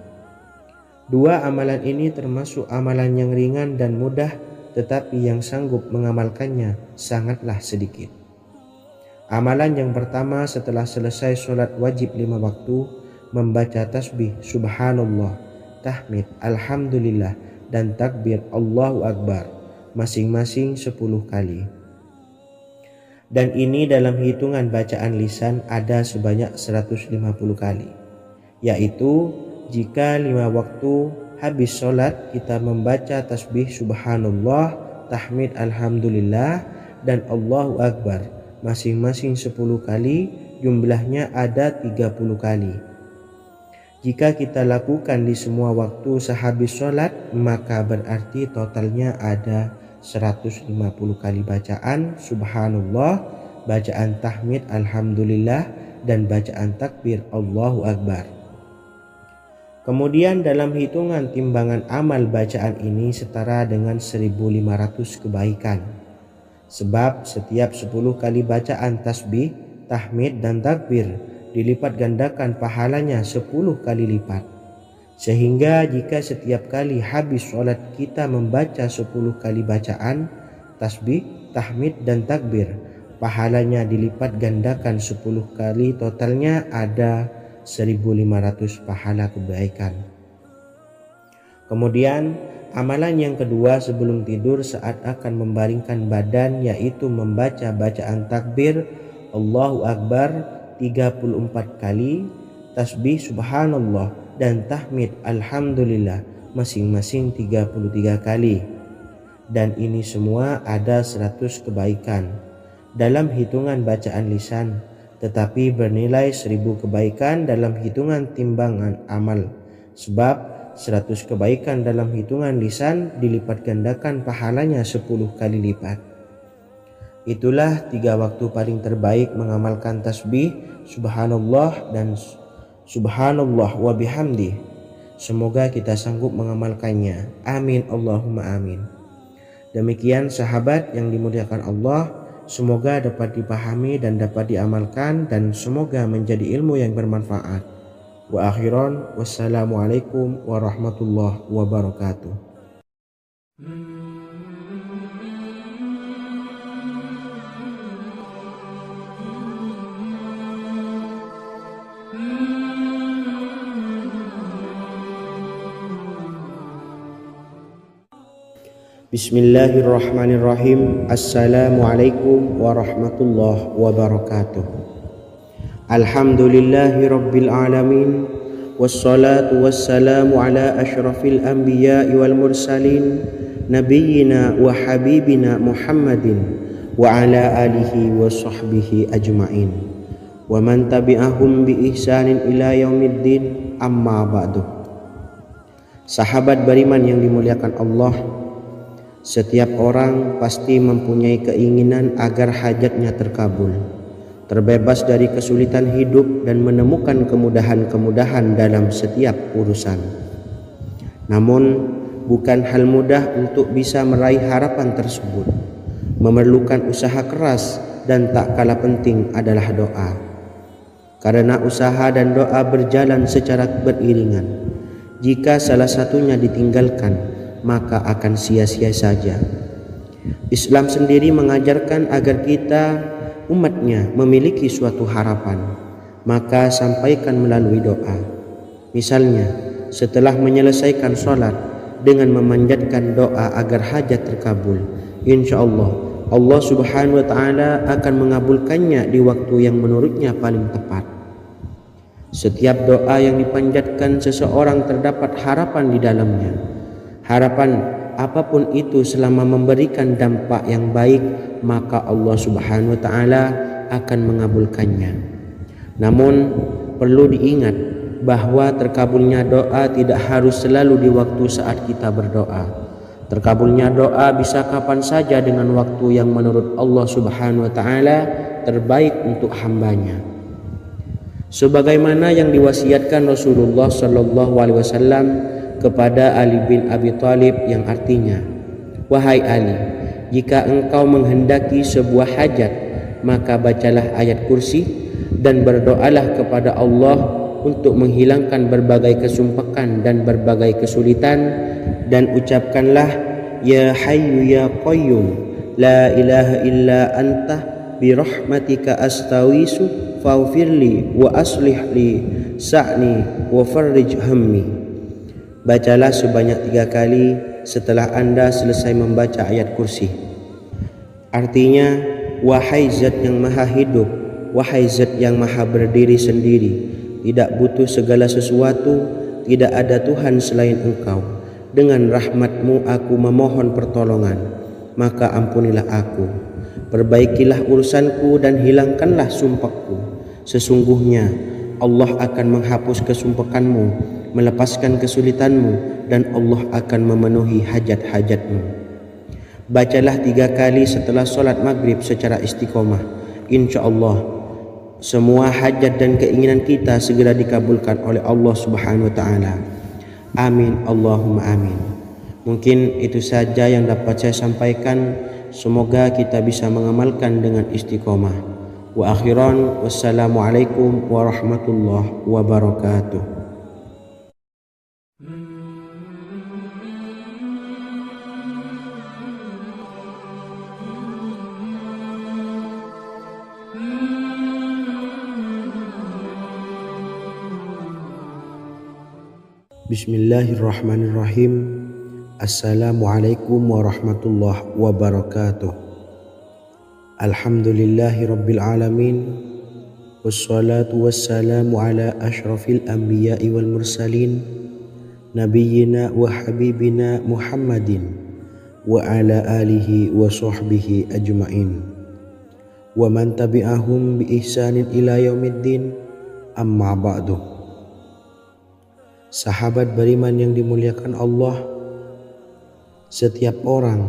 Dua amalan ini termasuk amalan yang ringan dan mudah, tetapi yang sanggup mengamalkannya sangatlah sedikit. Amalan yang pertama setelah selesai sholat wajib 5 waktu, membaca tasbih subhanallah, tahmid, alhamdulillah, dan takbir Allahu Akbar masing-masing 10 kali. Dan ini dalam hitungan bacaan lisan ada sebanyak 150 kali, yaitu jika 5 waktu habis sholat kita membaca tasbih subhanallah, tahmid, alhamdulillah, dan Allahu Akbar masing-masing 10 kali, jumlahnya ada 30 kali. Jika kita lakukan di semua waktu sehabis sholat, maka berarti totalnya ada 150 kali bacaan subhanallah, bacaan tahmid alhamdulillah, dan bacaan takbir Allahu Akbar. Kemudian dalam hitungan timbangan amal bacaan ini setara dengan 1500 kebaikan. Sebab setiap 10 kali bacaan tasbih, tahmid, dan takbir dilipat gandakan pahalanya 10 kali lipat. Sehingga jika setiap kali habis sholat kita membaca 10 kali bacaan tasbih, tahmid, dan takbir, pahalanya dilipat gandakan 10 kali, totalnya ada 1500 pahala kebaikan. Kemudian amalan yang kedua sebelum tidur saat akan membaringkan badan, yaitu membaca bacaan takbir Allahu Akbar 34 kali, tasbih subhanallah, dan tahmid alhamdulillah masing-masing 33 kali. Dan ini semua ada 100 kebaikan dalam hitungan bacaan lisan, tetapi bernilai 1000 kebaikan dalam hitungan timbangan amal. Sebab 100 kebaikan dalam hitungan lisan dilipat gandakan pahalanya 10 kali lipat. Itulah 3 waktu paling terbaik mengamalkan tasbih subhanallah dan subhanallah wa bihamdih. Semoga kita sanggup mengamalkannya. Amin Allahumma amin. Demikian sahabat yang dimuliakan Allah, semoga dapat dipahami dan dapat diamalkan, dan semoga menjadi ilmu yang bermanfaat. Wa akhiran, wassalamualaikum warahmatullahi wabarakatuh. Bismillahirrahmanirrahim. Assalamualaikum warahmatullahi wabarakatuh. Alhamdulillahi rabbil alamin, wassalatu wassalamu ala ashrafil anbiya'i wal mursalin, nabiyyina wa habibina Muhammadin wa ala alihi wa sahbihi ajma'in, wa man tabi'ahum bi ihsanin ila yaumiddin, amma ba'du. Sahabat beriman yang dimuliakan Allah, setiap orang pasti mempunyai keinginan agar hajatnya terkabul, terbebas dari kesulitan hidup, dan menemukan kemudahan-kemudahan dalam setiap urusan. Namun, bukan hal mudah untuk bisa meraih harapan tersebut. Memerlukan usaha keras, dan tak kalah penting adalah doa. Karena usaha dan doa berjalan secara beriringan. Jika salah satunya ditinggalkan, maka akan sia-sia saja. Islam sendiri mengajarkan agar kita umatnya memiliki suatu harapan, maka sampaikan melalui doa. Misalnya, setelah menyelesaikan sholat dengan memanjatkan doa agar hajat terkabul, insya Allah subhanahu wa ta'ala akan mengabulkannya di waktu yang menurutnya paling tepat. Setiap doa yang dipanjatkan seseorang terdapat harapan di dalamnya. Harapan apapun itu selama memberikan dampak yang baik, maka Allah subhanahu wa ta'ala akan mengabulkannya. Namun perlu diingat bahwa terkabulnya doa tidak harus selalu di waktu saat kita berdoa. Terkabulnya doa bisa kapan saja dengan waktu yang menurut Allah Subhanahu wa taala terbaik untuk hambanya. Sebagaimana yang diwasiatkan Rasulullah sallallahu alaihi wasallam kepada Ali bin Abi Thalib, yang artinya, "Wahai Ali, jika engkau menghendaki sebuah hajat, maka bacalah ayat kursi dan berdoalah kepada Allah untuk menghilangkan berbagai kesumpakan dan berbagai kesulitan, dan ucapkanlah, Ya Hayyu Ya Qayyum, La ilaha illa anta birahmatika astawisu faghfirli wa aslih li sa'ni wa farrij hammi." Bacalah sebanyak 3 kali setelah Anda selesai membaca ayat kursi. Artinya, wahai zat yang maha hidup, wahai zat yang maha berdiri sendiri, tidak butuh segala sesuatu, tidak ada Tuhan selain Engkau. Dengan rahmat-Mu aku memohon pertolongan, maka ampunilah aku. Perbaikilah urusanku dan hilangkanlah sumpahku. Sesungguhnya Allah akan menghapus kesumpahanmu, melepaskan kesulitanmu, dan Allah akan memenuhi hajat-hajatmu. Bacalah 3 kali setelah solat maghrib secara istiqomah. Insya Allah semua hajat dan keinginan kita segera dikabulkan oleh Allah Subhanahu wa taala. Amin Allahumma amin. Mungkin itu saja yang dapat saya sampaikan. Semoga kita bisa mengamalkan dengan istiqomah. Wa akhiran, wassalamualaikum warahmatullahi wabarakatuh. Bismillahirrahmanirrahim. Assalamualaikum warahmatullahi wabarakatuh. Alhamdulillahi rabbil alamin. Wassalatu wassalamu ala ashrafil anbiya'i wal mursalin, nabiyyina wa habibina Muhammadin wa ala alihi wa sahbihi ajma'in, wa man tabi'ahum bi ihsanin ila yaumiddin, amma ba'du. Sahabat beriman yang dimuliakan Allah, setiap orang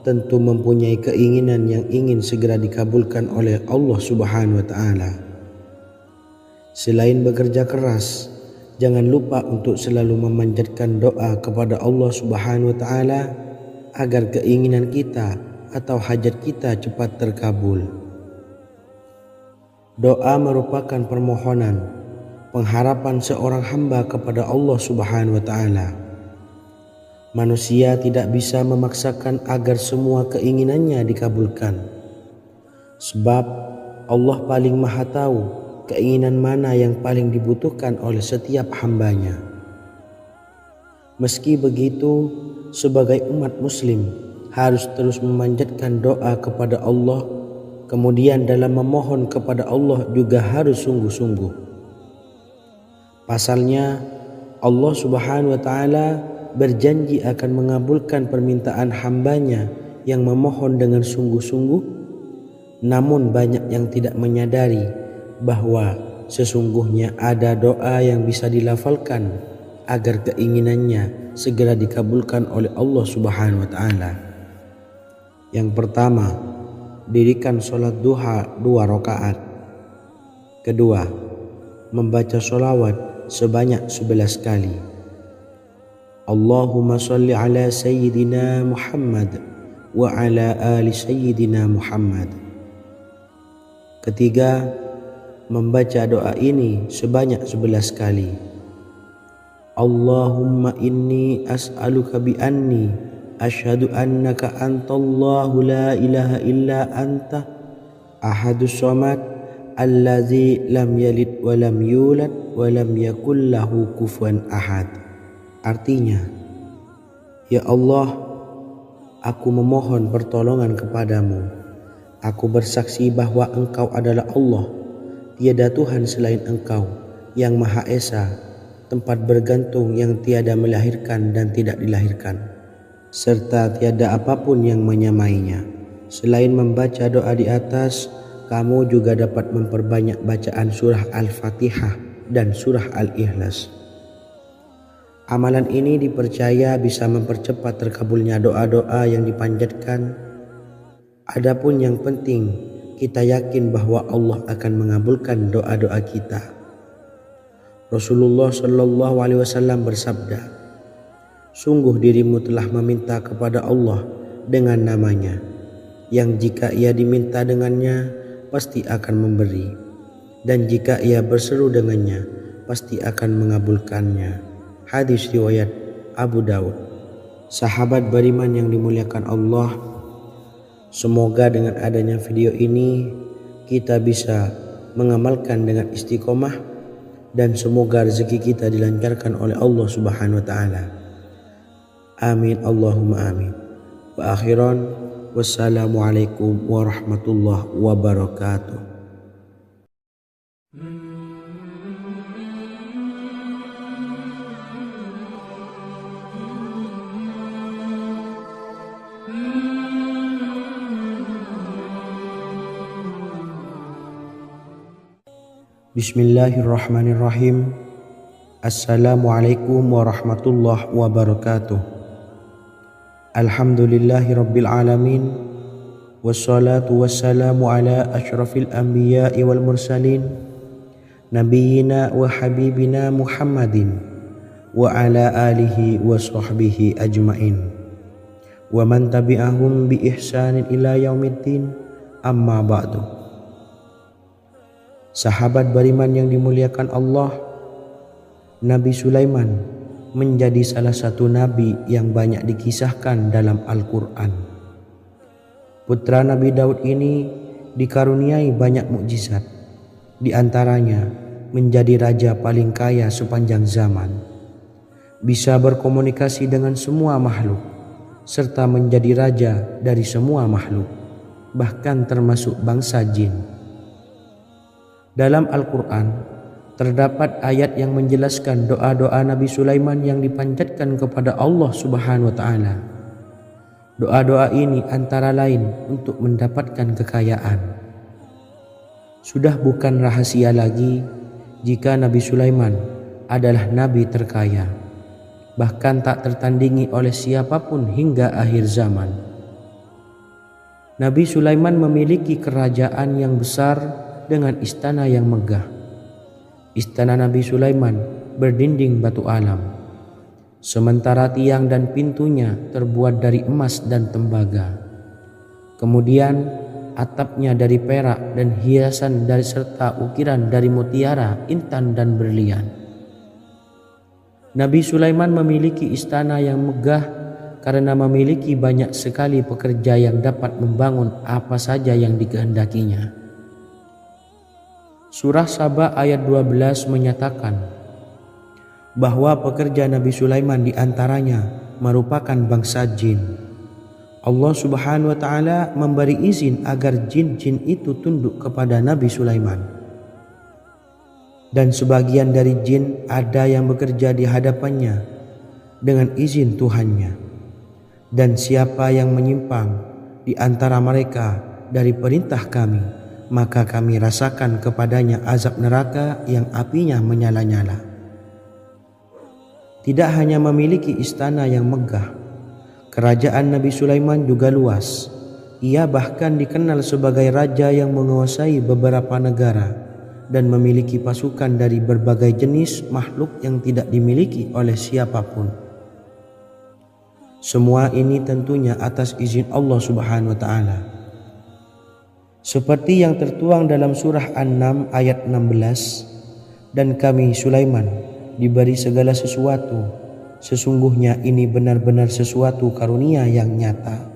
tentu mempunyai keinginan yang ingin segera dikabulkan oleh Allah Subhanahu wa taala. Selain bekerja keras, jangan lupa untuk selalu memanjatkan doa kepada Allah Subhanahu wa taala agar keinginan kita atau hajat kita cepat terkabul. Doa merupakan permohonan, pengharapan seorang hamba kepada Allah Subhanahu wa taala. Manusia tidak bisa memaksakan agar semua keinginannya dikabulkan, sebab Allah paling maha tahu keinginan mana yang paling dibutuhkan oleh setiap hambanya. Meski begitu, sebagai umat muslim harus terus memanjatkan doa kepada Allah, kemudian dalam memohon kepada Allah juga harus sungguh-sungguh. Pasalnya, Allah Subhanahu wa taala berjanji akan mengabulkan permintaan hambanya yang memohon dengan sungguh-sungguh. Namun banyak yang tidak menyadari bahwa sesungguhnya ada doa yang bisa dilafalkan agar keinginannya segera dikabulkan oleh Allah Subhanahu wa taala. Yang pertama, dirikan sholat duha 2 rakaat. Kedua, membaca sholawat sebanyak 11 kali. Allahumma salli ala Sayyidina Muhammad wa ala ali Sayyidina Muhammad. Ketiga, membaca doa ini sebanyak 11 kali. Allahumma inni as'aluka bi anni asyhadu annaka antallahu la ilaha illa anta ahadus samad allazi lam yalid wa lam yulad wa lam yakul lahu kufuwan ahad. Artinya, ya Allah, aku memohon pertolongan kepadamu. Aku bersaksi bahwa Engkau adalah Allah, tiada Tuhan selain Engkau, yang Maha Esa, tempat bergantung yang tiada melahirkan dan tidak dilahirkan, serta tiada apapun yang menyamainya. Selain membaca doa di atas, kamu juga dapat memperbanyak bacaan surah Al-Fatihah dan surah Al-Ikhlas. Amalan ini dipercaya bisa mempercepat terkabulnya doa-doa yang dipanjatkan. Adapun yang penting, kita yakin bahwa Allah akan mengabulkan doa-doa kita. Rasulullah Shallallahu Alaihi Wasallam bersabda, sungguh dirimu telah meminta kepada Allah dengan namanya, yang jika ia diminta dengannya, pasti akan memberi, dan jika ia berseru dengannya, pasti akan mengabulkannya. Hadis riwayat Abu Daud. Sahabat beriman yang dimuliakan Allah, semoga dengan adanya video ini kita bisa mengamalkan dengan istiqomah, dan semoga rezeki kita dilancarkan oleh Allah Subhanahu wa taala. Amin Allahumma amin. Wa akhiran, wassalamualaikum warahmatullahi wabarakatuh. Bismillahirrahmanirrahim. Assalamualaikum warahmatullahi wabarakatuh. Alhamdulillahirabbil alamin. Wassalatu wassalamu ala asyrafil anbiya'i wal mursalin, nabiyyina wa habibina Muhammadin wa ala alihi wa sahbihi ajmain, wa man tabi'ahum bi ihsanin ila yaumiddin, amma ba'du. Sahabat beriman yang dimuliakan Allah, Nabi Sulaiman menjadi salah satu nabi yang banyak dikisahkan dalam Al-Quran. Putra Nabi Daud ini dikaruniai banyak mukjizat, di antaranya menjadi raja paling kaya sepanjang zaman, bisa berkomunikasi dengan semua makhluk, serta menjadi raja dari semua makhluk, bahkan termasuk bangsa jin. Dalam Al-Quran terdapat ayat yang menjelaskan doa-doa Nabi Sulaiman yang dipanjatkan kepada Allah Subhanahu wa taala. Doa-doa ini antara lain untuk mendapatkan kekayaan. Sudah bukan rahasia lagi jika Nabi Sulaiman adalah nabi terkaya, bahkan tak tertandingi oleh siapapun hingga akhir zaman. Nabi Sulaiman memiliki kerajaan yang besar dengan istana yang megah. Istana Nabi Sulaiman berdinding batu alam, sementara tiang dan pintunya terbuat dari emas dan tembaga. Kemudian atapnya dari perak dan hiasan dari serta ukiran dari mutiara, intan dan berlian. Nabi Sulaiman memiliki istana yang megah karena memiliki banyak sekali pekerja yang dapat membangun apa saja yang dikehendakinya. Surah Saba ayat 12 menyatakan bahwa pekerja Nabi Sulaiman diantaranya merupakan bangsa jin. Allah Subhanahu wa taala memberi izin agar jin-jin itu tunduk kepada Nabi Sulaiman. Dan sebagian dari jin ada yang bekerja di hadapannya dengan izin Tuhannya. Dan siapa yang menyimpang di antara mereka dari perintah kami, maka kami rasakan kepadanya azab neraka yang apinya menyala-nyala. Tidak hanya memiliki istana yang megah, kerajaan Nabi Sulaiman juga luas. Ia bahkan dikenal sebagai raja yang menguasai beberapa negara dan memiliki pasukan dari berbagai jenis makhluk yang tidak dimiliki oleh siapapun. Semua ini tentunya atas izin Allah Subhanahu wa taala. Seperti yang tertuang dalam surah An-Naml ayat 16, dan kami Sulaiman diberi segala sesuatu, sesungguhnya ini benar-benar sesuatu karunia yang nyata.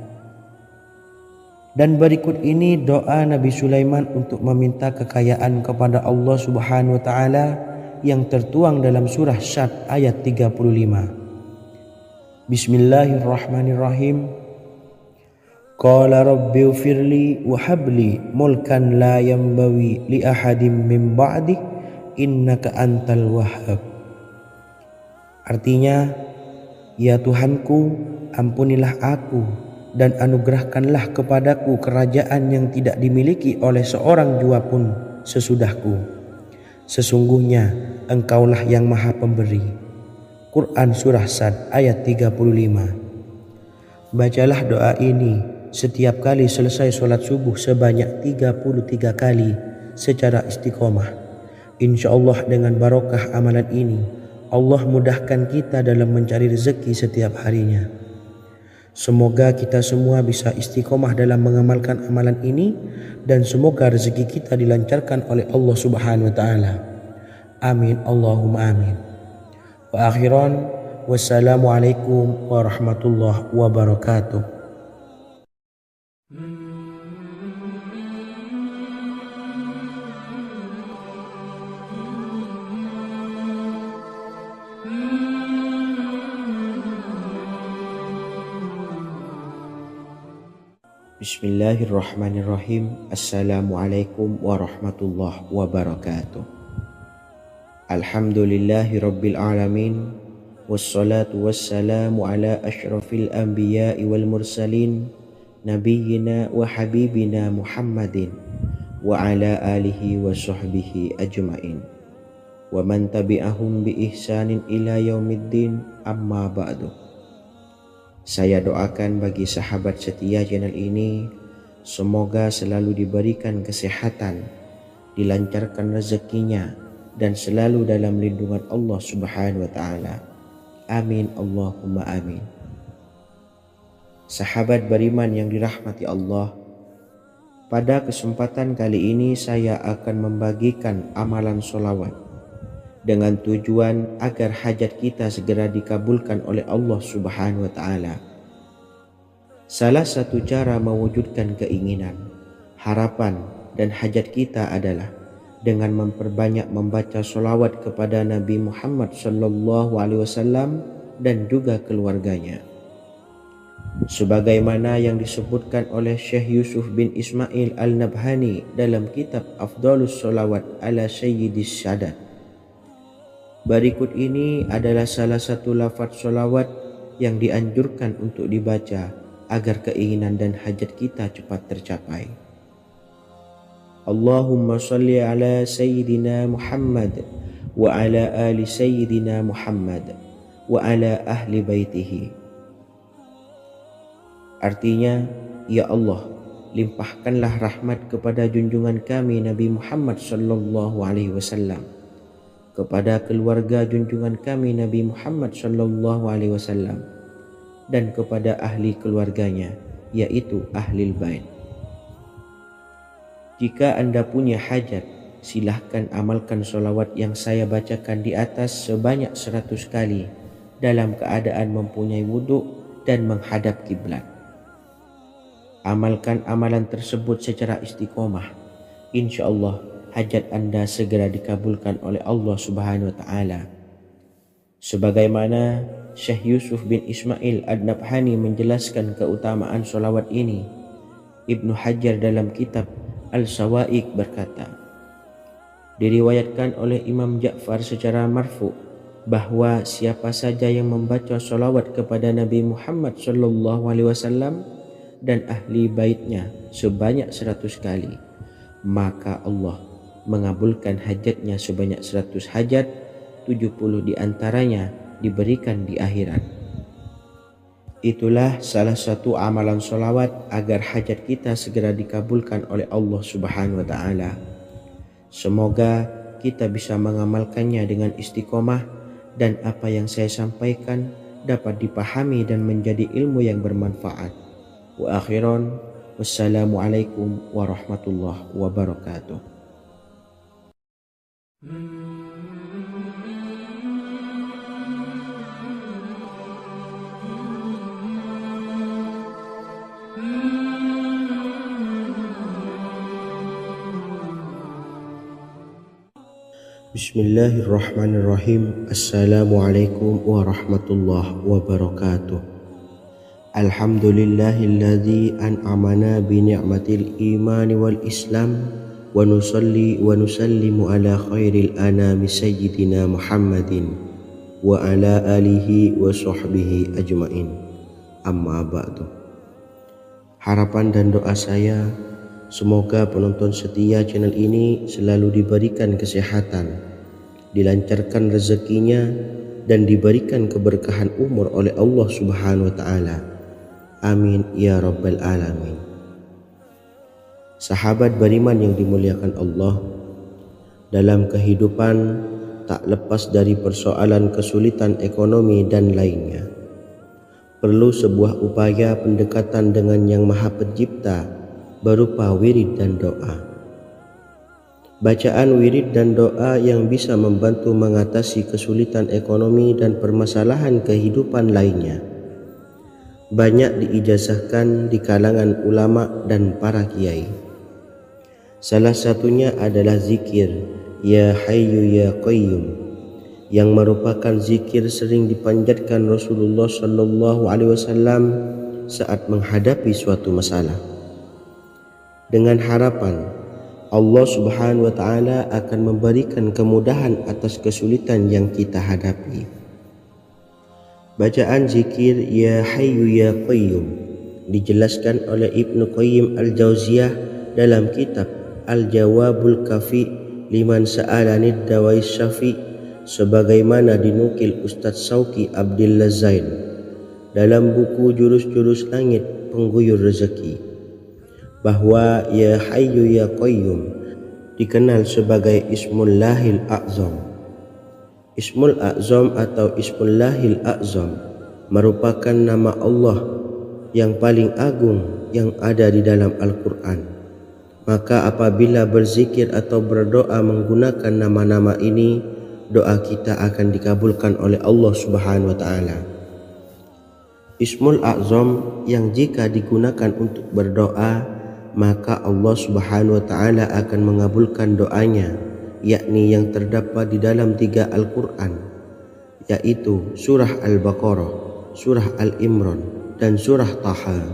Dan berikut ini doa Nabi Sulaiman untuk meminta kekayaan kepada Allah Subhanahu wa taala yang tertuang dalam surah Syad ayat 35. Bismillahirrahmanirrahim. Qala rabbi ufirli wa habli mulkan la yambawi li ahadim min ba'di innaka antal wahhab. Artinya, ya Tuhanku, ampunilah aku dan anugerahkanlah kepadaku kerajaan yang tidak dimiliki oleh seorang jua pun sesudahku. Sesungguhnya Engkaulah yang Maha Pemberi, Quran Surah Sad ayat 35. Bacalah doa ini setiap kali selesai sholat subuh sebanyak 33 kali secara istiqomah. Insya Allah dengan barokah amalan ini, Allah mudahkan kita dalam mencari rezeki setiap harinya. Semoga kita semua bisa istiqomah dalam mengamalkan amalan ini, dan semoga rezeki kita dilancarkan oleh Allah Subhanahu wa Ta'ala. Amin Allahumma amin. Wa akhiran, wassalamualaikum warahmatullahi wabarakatuh. Bismillahirrahmanirrahim. Assalamualaikum warahmatullahi wabarakatuh. Alhamdulillahi rabbil alamin. Wassalatu wassalamu ala ashrafil anbiya'i wal mursalin, nabiyyina wa habibina Muhammadin wa ala alihi wa sahbihi ajma'in wa man tabi'ahum bi ihsanin ila yaumiddin, amma ba'du. Saya doakan bagi sahabat setia channel ini, semoga selalu diberikan kesehatan, dilancarkan rezekinya, dan selalu dalam lindungan Allah Subhanahu wa Ta'ala. Amin Allahumma amin. Sahabat beriman yang dirahmati Allah, pada kesempatan kali ini saya akan membagikan amalan sholawat dengan tujuan agar hajat kita segera dikabulkan oleh Allah Subhanahu wa Ta'ala. Salah satu cara mewujudkan keinginan, harapan, dan hajat kita adalah dengan memperbanyak membaca sholawat kepada Nabi Muhammad SAW dan juga keluarganya. Sebagaimana yang disebutkan oleh Syekh Yusuf bin Ismail Al-Nabhani dalam kitab Afdalus Sholawat ala Sayyidis Sadat. Berikut ini adalah salah satu lafaz sholawat yang dianjurkan untuk dibaca agar keinginan dan hajat kita cepat tercapai. Allahumma salli ala Sayyidina Muhammad wa ala ali Sayyidina Muhammad wa ala ahli baitihi. Artinya, ya Allah, limpahkanlah rahmat kepada junjungan kami Nabi Muhammad sallallahu alaihi wasallam, kepada keluarga junjungan kami Nabi Muhammad sallallahu alaihi wasallam, dan kepada ahli keluarganya, yaitu ahlil bait. Jika Anda punya hajat, silahkan amalkan sholawat yang saya bacakan di atas sebanyak 100 kali dalam keadaan mempunyai wudhu dan menghadap kiblat. Amalkan amalan tersebut secara istiqomah. Insya Allah hajat Anda segera dikabulkan oleh Allah Subhanahu wa Ta'ala. Sebagaimana Syekh Yusuf bin Ismail Ad-Nabhani menjelaskan keutamaan sholawat ini, Ibnu Hajar dalam kitab Al-Sawa'iq berkata, diriwayatkan oleh Imam Ja'far secara marfu bahwa siapa saja yang membaca sholawat kepada Nabi Muhammad SAW dan ahli baitnya sebanyak 100 kali, maka Allah mengabulkan hajatnya sebanyak 100 hajat, 70 diantaranya diberikan di akhirat. Itulah salah satu amalan sholawat agar hajat kita segera dikabulkan oleh Allah Subhanahu wa Ta'ala. Semoga kita bisa mengamalkannya dengan istiqomah, dan apa yang saya sampaikan dapat dipahami dan menjadi ilmu yang bermanfaat. Wa akhiran, wassalamualaikum warahmatullahi wabarakatuh. Bismillahirrahmanirrahim. Assalamualaikum warahmatullahi wabarakatuh. Alhamdulillahilladzi an'amana bi ni'matil imani wal islam, wa nusalli wa nusallimu ala khairil anami sayyidina Muhammadin wa ala alihi wa sahbihi ajmain, amma ba'du. Harapan dan doa saya, semoga penonton setia channel ini selalu diberikan kesehatan, dilancarkan rezekinya, dan diberikan keberkahan umur oleh Allah Subhanahu wa taala. Amin ya rabbal alamin. Sahabat beriman yang dimuliakan Allah, dalam kehidupan tak lepas dari persoalan kesulitan ekonomi dan lainnya. Perlu sebuah upaya pendekatan dengan Yang Maha Pencipta berupa wirid dan doa. Bacaan wirid dan doa yang bisa membantu mengatasi kesulitan ekonomi dan permasalahan kehidupan lainnya banyak diijazahkan di kalangan ulama dan para kiai. Salah satunya adalah zikir Ya Hayyu Ya Qayyum, yang merupakan zikir sering dipanjatkan Rasulullah SAW saat menghadapi suatu masalah, dengan harapan Allah Subhanahu wa taala akan memberikan kemudahan atas kesulitan yang kita hadapi. Bacaan zikir Ya Hayyu Ya Qayyum dijelaskan oleh Ibnu Qayyim Al-Jauziyah dalam kitab Al-Jawabul Kafi liman sa'alanid dawais syafi, sebagaimana dinukil Ustadz Sauki Abdillah Zain dalam buku Jurus-Jurus Langit Pengguyur Rezeki, bahwa Ya Hayyu Ya Qayyum dikenal sebagai Ismullahil A'zam. Ismul A'zam atau Ismullahil A'zam merupakan nama Allah yang paling agung yang ada di dalam Al-Quran. Maka apabila berzikir atau berdoa menggunakan nama-nama ini, doa kita akan dikabulkan oleh Allah Subhanahu wa taala. Ismul A'zam yang jika digunakan untuk berdoa, maka Allah Subhanahu wa taala akan mengabulkan doanya, yakni yang terdapat di dalam 3 Al-Quran, yaitu surah Al-Baqarah, surah Al-Imran, dan surah Taha.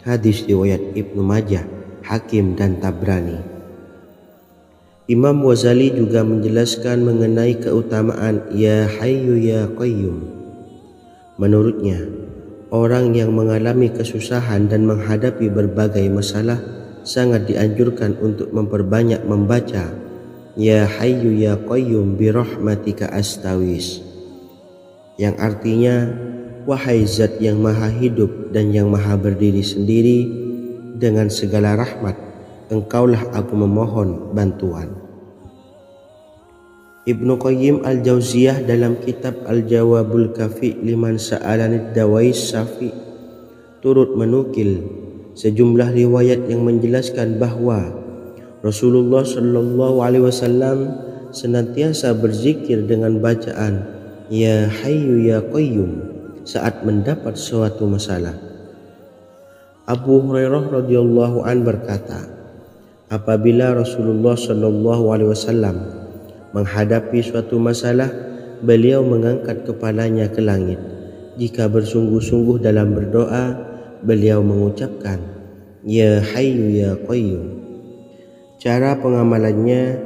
Hadis riwayat Ibnu Majah, Hakim, dan Tabrani. Imam Ghazali juga menjelaskan mengenai keutamaan Ya Hayyu Ya Qayyum. Menurutnya, orang yang mengalami kesusahan dan menghadapi berbagai masalah sangat dianjurkan untuk memperbanyak membaca Ya Hayyu Ya Qayyum bi rahmatika astawis, yang artinya, wahai zat yang maha hidup dan yang maha berdiri sendiri, dengan segala rahmat engkaulah aku memohon bantuan. Ibnu Qayyim Al-Jauziyah dalam kitab Al-Jawabul Kafi liman sa'alanid dawais syafi turut menukil sejumlah riwayat yang menjelaskan bahwa Rasulullah SAW senantiasa berzikir dengan bacaan Ya Hayyu Ya Qayyum saat mendapat suatu masalah. Abu Hurairah radhiyallahu an berkata, apabila Rasulullah SAW menghadapi suatu masalah, beliau mengangkat kepalanya ke langit. Jika bersungguh-sungguh dalam berdoa, beliau mengucapkan Ya Hayyu Ya Qayyum. Cara pengamalannya,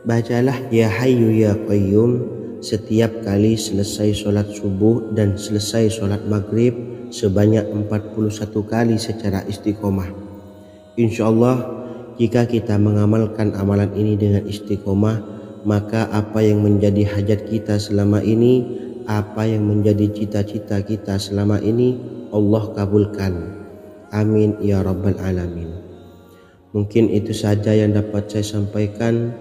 bacalah Ya Hayyu Ya Qayyum setiap kali selesai sholat subuh dan selesai sholat maghrib sebanyak 41 kali secara istiqomah. Insyaallah, jika kita mengamalkan amalan ini dengan istiqomah, maka apa yang menjadi hajat kita selama ini, apa yang menjadi cita-cita kita selama ini, Allah kabulkan. Amin ya rabbal alamin. Mungkin itu saja yang dapat saya sampaikan.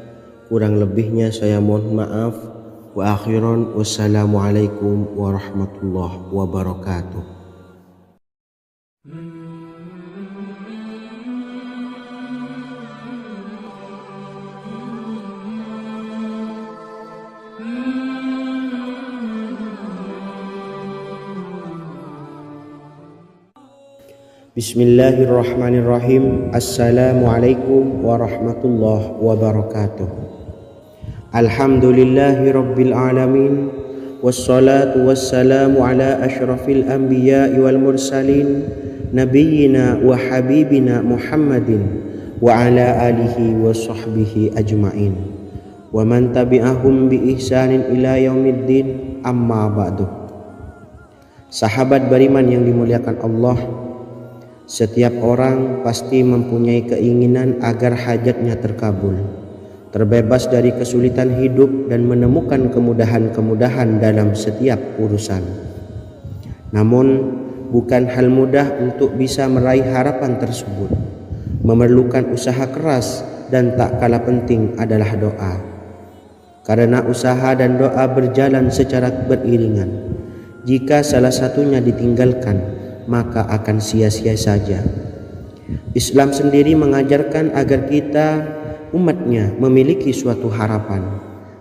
Kurang lebihnya saya mohon maaf. Wa akhiran, wassalamualaikum warahmatullahi wabarakatuh. Bismillahirrahmanirrahim. Assalamualaikum warahmatullahi wabarakatuh. Alhamdulillahi rabbil alamin, wassalatu wassalamu ala asyrafil anbiya'i wal mursalin, nabiyyina wa habibina Muhammadin wa ala alihi wa sahbihi ajma'in wa man tabi'ahum bi ihsanin ila yaumiddin, amma ba'du. Sahabat beriman yang dimuliakan Allah, setiap orang pasti mempunyai keinginan agar hajatnya terkabul. terbebas dari kesulitan hidup dan menemukan kemudahan-kemudahan dalam setiap urusan. Namun, bukan hal mudah untuk bisa meraih harapan tersebut. Memerlukan usaha keras dan tak kalah penting adalah doa. Karena usaha dan doa berjalan secara beriringan. Jika salah satunya ditinggalkan, maka akan sia-sia saja. Islam sendiri mengajarkan agar kita umatnya memiliki suatu harapan,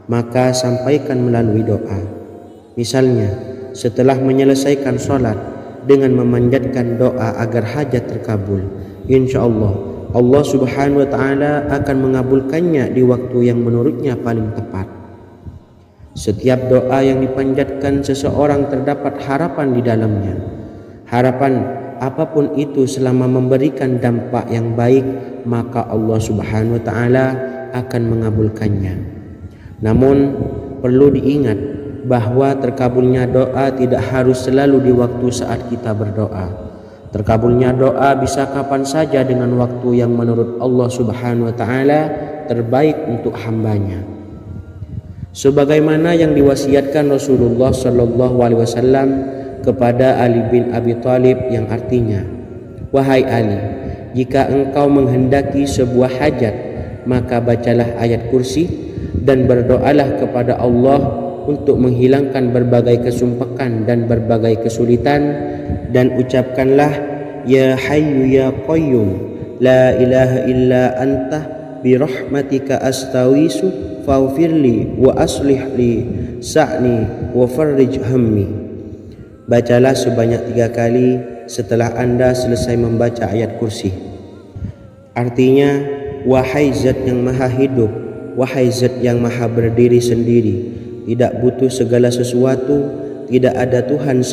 maka sampaikan melalui doa. Misalnya, setelah menyelesaikan sholat dengan memanjatkan doa agar hajat terkabul, insya Allah Subhanahu wa Ta'ala akan mengabulkannya di waktu yang menurutnya paling tepat. Setiap doa yang dipanjatkan seseorang terdapat harapan di dalamnya. Harapan apapun itu selama memberikan dampak yang baik, maka Allah Subhanahu wa Ta'ala akan mengabulkannya. Namun perlu diingat bahwa terkabulnya doa tidak harus selalu di waktu saat kita berdoa. Terkabulnya doa bisa kapan saja dengan waktu yang menurut Allah Subhanahu wa Ta'ala terbaik untuk hambanya. Sebagaimana yang diwasiatkan Rasulullah Sallallahu Alaihi Wasallam kepada Ali bin Abi Thalib, yang artinya, "Wahai Ali, jika engkau menghendaki sebuah hajat, maka bacalah ayat kursi dan berdoalah kepada Allah untuk menghilangkan berbagai kesumpakan dan berbagai kesulitan, dan ucapkanlah, Ya Hayyu Ya Qayyum, La ilaha illa anta birahmatika astawisu faghfirli wa aslih li sa'ni wa farrij hammi." Bacalah sebanyak 3 kali setelah Anda selesai membaca ayat kursi. Artinya, wahai Zat yang maha hidup, wahai Zat yang maha berdiri sendiri, tidak butuh segala sesuatu, tidak ada Tuhan